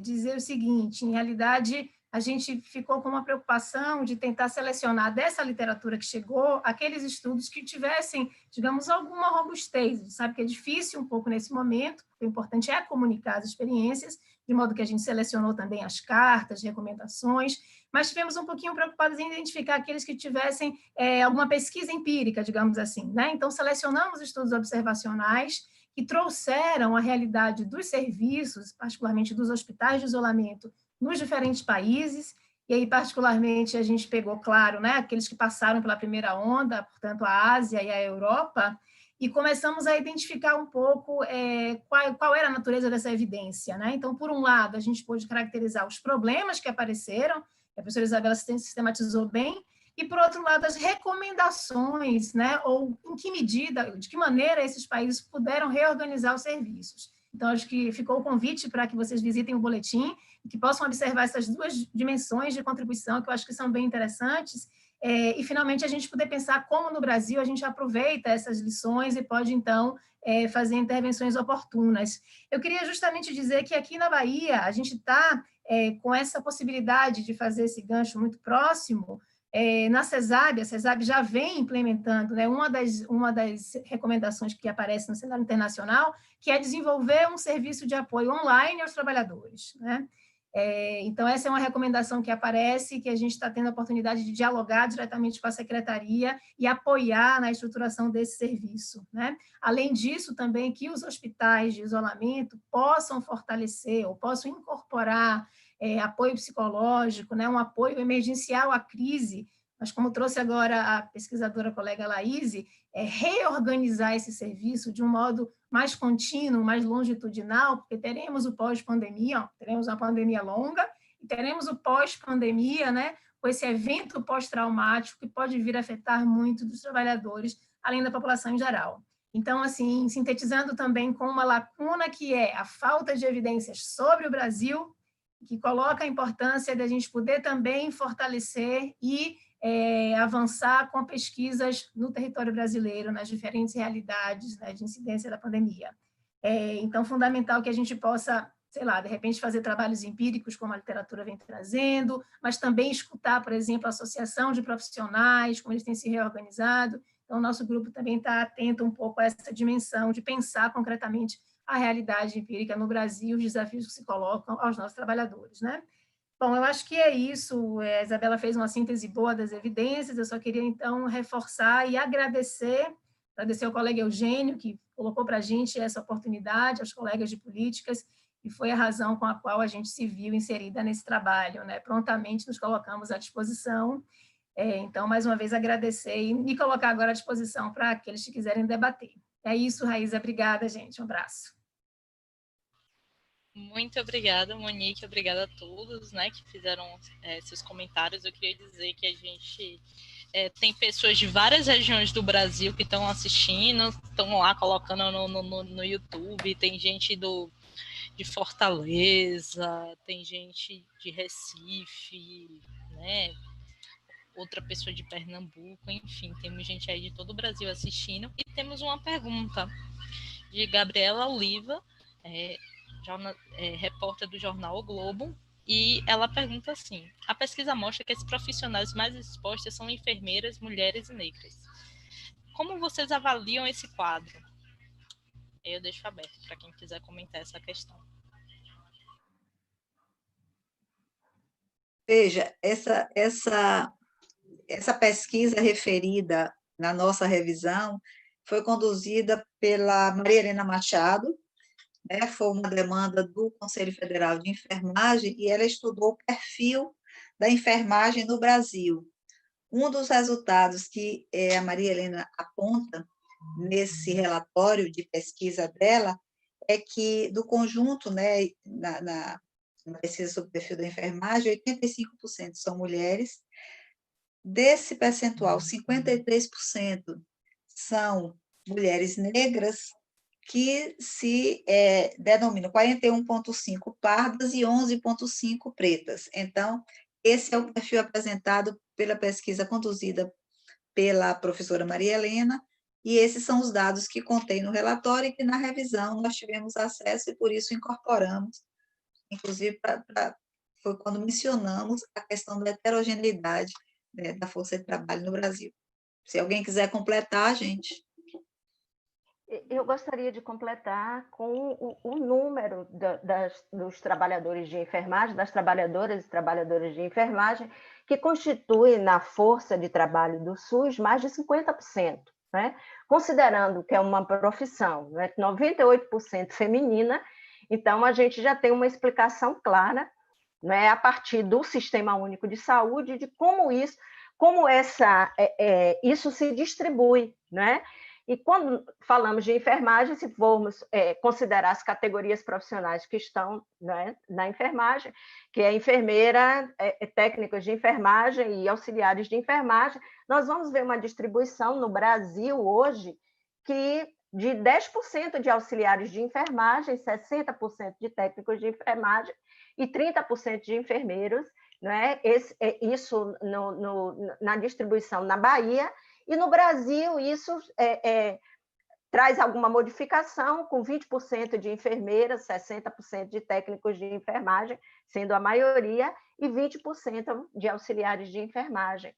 dizer o seguinte: em realidade, a gente ficou com uma preocupação de tentar selecionar dessa literatura que chegou aqueles estudos que tivessem, digamos, alguma robustez. A gente sabe que é difícil um pouco nesse momento, porque o importante é comunicar as experiências, de modo que a gente selecionou também as cartas, recomendações, mas tivemos um pouquinho preocupados em identificar aqueles que tivessem alguma pesquisa empírica, digamos assim, né? Então, selecionamos estudos observacionais que trouxeram a realidade dos serviços, particularmente dos hospitais de isolamento, nos diferentes países, e aí, particularmente, a gente pegou, claro, né, aqueles que passaram pela primeira onda, portanto, a Ásia e a Europa, e começamos a identificar um pouco qual era a natureza dessa evidência, né? Então, por um lado, a gente pôde caracterizar os problemas que apareceram, a professora Isabela sistematizou bem, e, por outro lado, as recomendações, né, ou em que medida, de que maneira esses países puderam reorganizar os serviços. Então, acho que ficou o convite para que vocês visitem o boletim e que possam observar essas duas dimensões de contribuição, que eu acho que são bem interessantes, e, finalmente, a gente poder pensar como, no Brasil, a gente aproveita essas lições e pode, então, fazer intervenções oportunas. Eu queria justamente dizer que aqui na Bahia, a gente está com essa possibilidade de fazer esse gancho muito próximo. Na CESAB, a CESAB já vem implementando, né, uma das recomendações que aparece no cenário internacional, que é desenvolver um serviço de apoio online aos trabalhadores, né? Então, essa é uma recomendação que aparece, que a gente está tendo a oportunidade de dialogar diretamente com a secretaria e apoiar na estruturação desse serviço, né? Além disso, também que os hospitais de isolamento possam fortalecer ou possam incorporar apoio psicológico, né, um apoio emergencial à crise, mas como trouxe agora a pesquisadora colega Laíse, reorganizar esse serviço de um modo mais contínuo, mais longitudinal, porque teremos o pós-pandemia, teremos uma pandemia longa, e teremos o pós-pandemia, né, com esse evento pós-traumático que pode vir a afetar muito dos trabalhadores, além da população em geral. Então, assim, sintetizando também com uma lacuna que é a falta de evidências sobre o Brasil, que coloca a importância da gente poder também fortalecer e avançar com pesquisas no território brasileiro, nas diferentes realidades, né, de incidência da pandemia. Então, fundamental que a gente possa, sei lá, de repente fazer trabalhos empíricos, como a literatura vem trazendo, mas também escutar, por exemplo, a associação de profissionais, como eles têm se reorganizado. Então, o nosso grupo também está atento um pouco a essa dimensão de pensar concretamente a realidade empírica no Brasil, os desafios que se colocam aos nossos trabalhadores, né? Bom, eu acho que é isso. A Isabela fez uma síntese boa das evidências, eu só queria, então, reforçar e agradecer ao colega Eugênio, que colocou para a gente essa oportunidade, aos colegas de políticas, e foi a razão com a qual a gente se viu inserida nesse trabalho, né? Prontamente nos colocamos à disposição. Então, mais uma vez, agradecer e me colocar agora à disposição para aqueles que quiserem debater. É isso, Raíza. Obrigada, gente. Um abraço. Muito obrigada, Monique. Obrigada a todos, né, que fizeram seus comentários. Eu queria dizer que a gente tem pessoas de várias regiões do Brasil que estão assistindo, estão lá colocando no YouTube, tem gente de Fortaleza, tem gente de Recife, né, outra pessoa de Pernambuco, enfim, temos gente aí de todo o Brasil assistindo. E temos uma pergunta de Gabriela Oliva, repórter do jornal O Globo, e ela pergunta assim: a pesquisa mostra que as profissionais mais expostas são enfermeiras, mulheres e negras. Como vocês avaliam esse quadro? Eu deixo aberto para quem quiser comentar essa questão. Veja, essa pesquisa referida na nossa revisão foi conduzida pela Maria Helena Machado, né, foi uma demanda do Conselho Federal de Enfermagem, e ela estudou o perfil da enfermagem no Brasil. Um dos resultados que a Maria Helena aponta nesse relatório de pesquisa dela é que, do conjunto, né, na pesquisa sobre o perfil da enfermagem, 85% são mulheres. Desse percentual, 53% são mulheres negras, que se denominam 41,5% pardas e 11,5% pretas. Então, esse é o perfil apresentado pela pesquisa conduzida pela professora Maria Helena, e esses são os dados que contém no relatório e que na revisão nós tivemos acesso e por isso incorporamos, inclusive foi quando mencionamos a questão da heterogeneidade, né, da força de trabalho no Brasil. Se alguém quiser completar, gente. Eu gostaria de completar com o número dos trabalhadores de enfermagem, das trabalhadoras e trabalhadores de enfermagem, que constitui na força de trabalho do SUS mais de 50%, né? Considerando que é uma profissão, né, 98% feminina, então a gente já tem uma explicação clara, né, a partir do Sistema Único de Saúde, de como isso se distribui, né? E quando falamos de enfermagem, se formos considerar as categorias profissionais que estão, né, na enfermagem, que é enfermeira, técnicos de enfermagem e auxiliares de enfermagem, nós vamos ver uma distribuição no Brasil hoje que de 10% de auxiliares de enfermagem, 60% de técnicos de enfermagem e 30% de enfermeiros, né? Isso na distribuição na Bahia. E no Brasil, isso traz alguma modificação, com 20% de enfermeiras, 60% de técnicos de enfermagem, sendo a maioria, e 20% de auxiliares de enfermagem.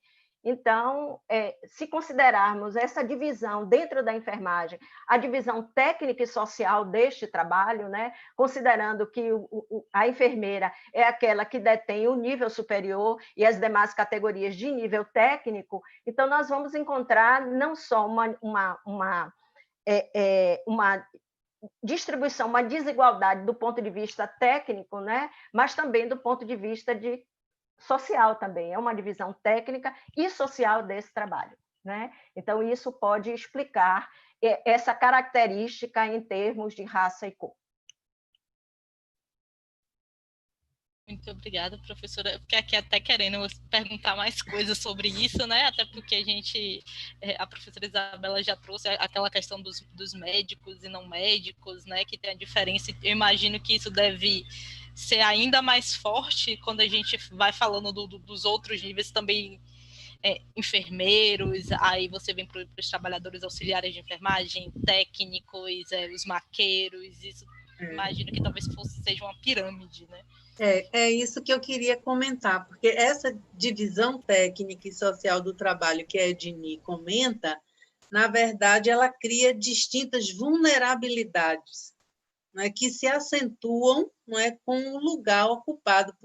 Então, se considerarmos essa divisão dentro da enfermagem, a divisão técnica e social deste trabalho, né, considerando que a enfermeira é aquela que detém o nível superior e as demais categorias de nível técnico, então nós vamos encontrar não só uma distribuição, uma desigualdade do ponto de vista técnico, né? Mas também do ponto de vista social também, é uma divisão técnica e social desse trabalho, né? Então, isso pode explicar essa característica em termos de raça e cor. Muito obrigada, professora. Eu fiquei aqui até querendo perguntar mais coisas sobre isso, né? Até porque a professora Isabela já trouxe aquela questão dos médicos e não médicos, né? Que tem a diferença. Eu imagino que isso deve ser ainda mais forte quando a gente vai falando dos outros níveis também, enfermeiros, aí você vem para os trabalhadores auxiliares de enfermagem, técnicos, os maqueiros, isso imagino que talvez seja uma pirâmide, né? É isso que eu queria comentar, porque essa divisão técnica e social do trabalho que a Edni comenta, na verdade, ela cria distintas vulnerabilidades, né, que se acentuam, não é, com o lugar ocupado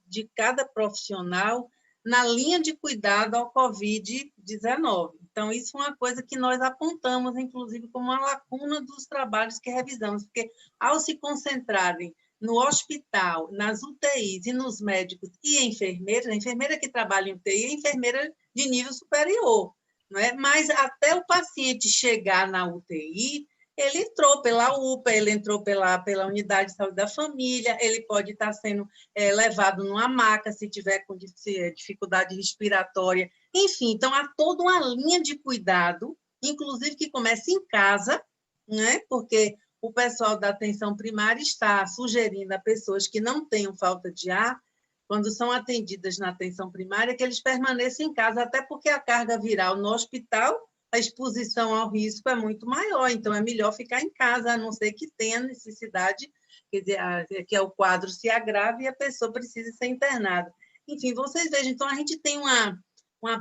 de cada profissional na linha de cuidado ao Covid-19. Então, isso é uma coisa que nós apontamos, inclusive, como uma lacuna dos trabalhos que revisamos, porque, ao se concentrarem no hospital, nas UTIs e nos médicos e enfermeiras, a enfermeira que trabalha em UTI é enfermeira de nível superior, não é? Mas até o paciente chegar na UTI, ele entrou pela UPA, ele entrou pela unidade de saúde da família, ele pode estar sendo levado numa maca se tiver com dificuldade respiratória, enfim, então há toda uma linha de cuidado, inclusive que começa em casa, né? Porque o pessoal da atenção primária está sugerindo a pessoas que não tenham falta de ar, quando são atendidas na atenção primária, que eles permaneçam em casa, até porque a carga viral no hospital, a exposição ao risco é muito maior, então é melhor ficar em casa, a não ser que tenha necessidade, quer dizer, que o quadro se agrave e a pessoa precise ser internada. Enfim, vocês vejam, então a gente tem uma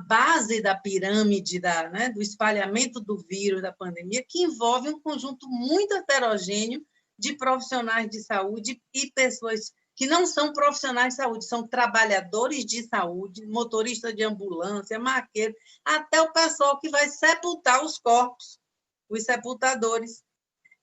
base da pirâmide né, do espalhamento do vírus, da pandemia, que envolve um conjunto muito heterogêneo de profissionais de saúde e pessoas que não são profissionais de saúde, são trabalhadores de saúde, motorista de ambulância, maqueiro, até o pessoal que vai sepultar os corpos, os sepultadores.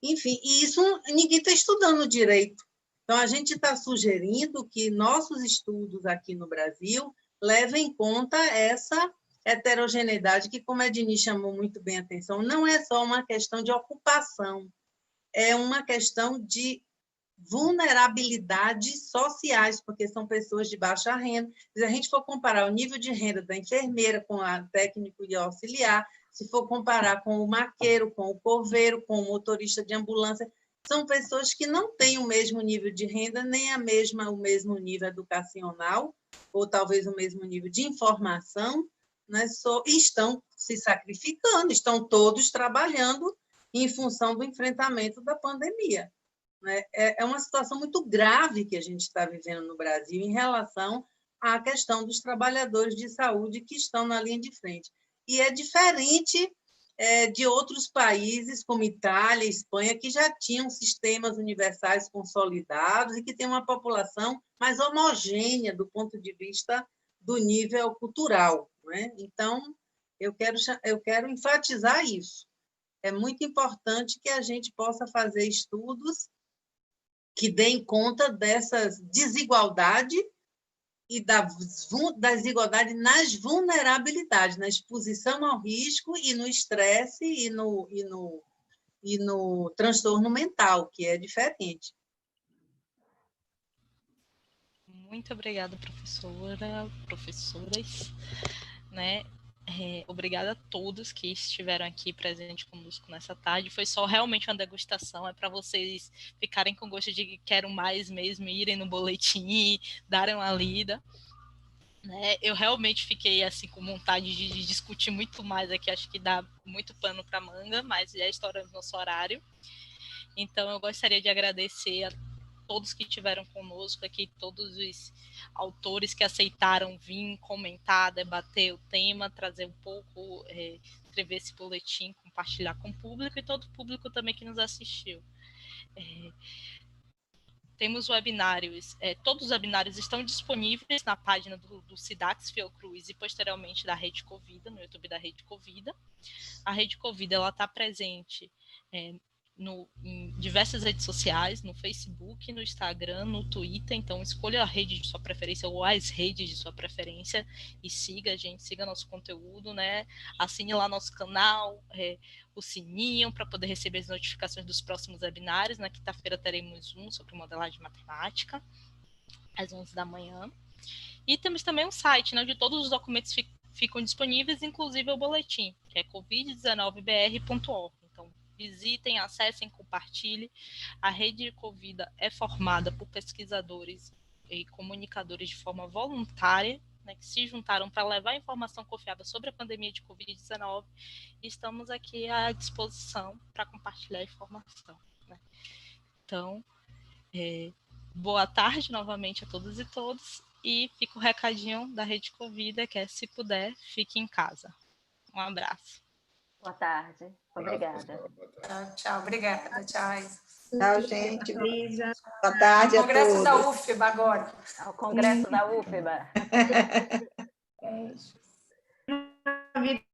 Enfim, e isso ninguém está estudando direito. Então, a gente está sugerindo que nossos estudos aqui no Brasil levem em conta essa heterogeneidade que, como a Edni chamou muito bem a atenção, não é só uma questão de ocupação, é uma questão de vulnerabilidades sociais, porque são pessoas de baixa renda. Se a gente for comparar o nível de renda da enfermeira com a técnico e auxiliar, se for comparar com o maqueiro, com o coveiro, com o motorista de ambulância, são pessoas que não têm o mesmo nível de renda, nem o mesmo nível educacional, ou talvez o mesmo nível de informação, né? Estão se sacrificando, estão todos trabalhando em função do enfrentamento da pandemia. Né? É uma situação muito grave que a gente está vivendo no Brasil em relação à questão dos trabalhadores de saúde que estão na linha de frente. E é diferente de outros países, como Itália, Espanha, que já tinham sistemas universais consolidados e que têm uma população mais homogênea do ponto de vista do nível cultural. Né? Então, eu quero enfatizar isso. É muito importante que a gente possa fazer estudos que deem conta dessas desigualdades e da desigualdade nas vulnerabilidades, na exposição ao risco e no estresse e no transtorno mental, que é diferente. Muito obrigada, professoras, né? Obrigada a todos que estiveram aqui presentes conosco nessa tarde. Foi só realmente uma degustação, é para vocês ficarem com gosto de quero mais mesmo, irem no boletim, darem uma lida. Né? Eu realmente fiquei assim com vontade de discutir muito mais aqui, acho que dá muito pano para manga, mas já estourando nosso horário. Então eu gostaria de agradecer a todos que estiveram conosco aqui, todos os autores que aceitaram vir comentar, debater o tema, trazer um pouco, escrever esse boletim, compartilhar com o público e todo o público também que nos assistiu. Temos webinários, todos os webinários estão disponíveis na página do SIDAX Fiocruz e posteriormente da Rede Covida, no YouTube da Rede Covida. A Rede Covida está presente em diversas redes sociais, no Facebook, no Instagram, no Twitter. Então, escolha a rede de sua preferência ou as redes de sua preferência e siga a gente, siga nosso conteúdo, né? Assine lá nosso canal, o sininho para poder receber as notificações dos próximos webinários. Na quinta-feira teremos um sobre modelagem matemática, às 11 da manhã. E temos também um site, né, onde todos os documentos ficam disponíveis, inclusive o boletim, que é covid19br.org. Então, visitem, acessem, compartilhem. A Rede Covida é formada por pesquisadores e comunicadores de forma voluntária, né, que se juntaram para levar informação confiável sobre a pandemia de Covid-19, e estamos aqui à disposição para compartilhar informação, né? Então, boa tarde novamente a todas e todos, e fica o recadinho da Rede Covida, que é, se puder, fique em casa. Um abraço. Boa tarde. Obrigada. Tchau, obrigada. Tchau. Tchau, gente. Boa tarde a todos. Congresso da UFBA agora. Ao Congresso da UFBA. Online.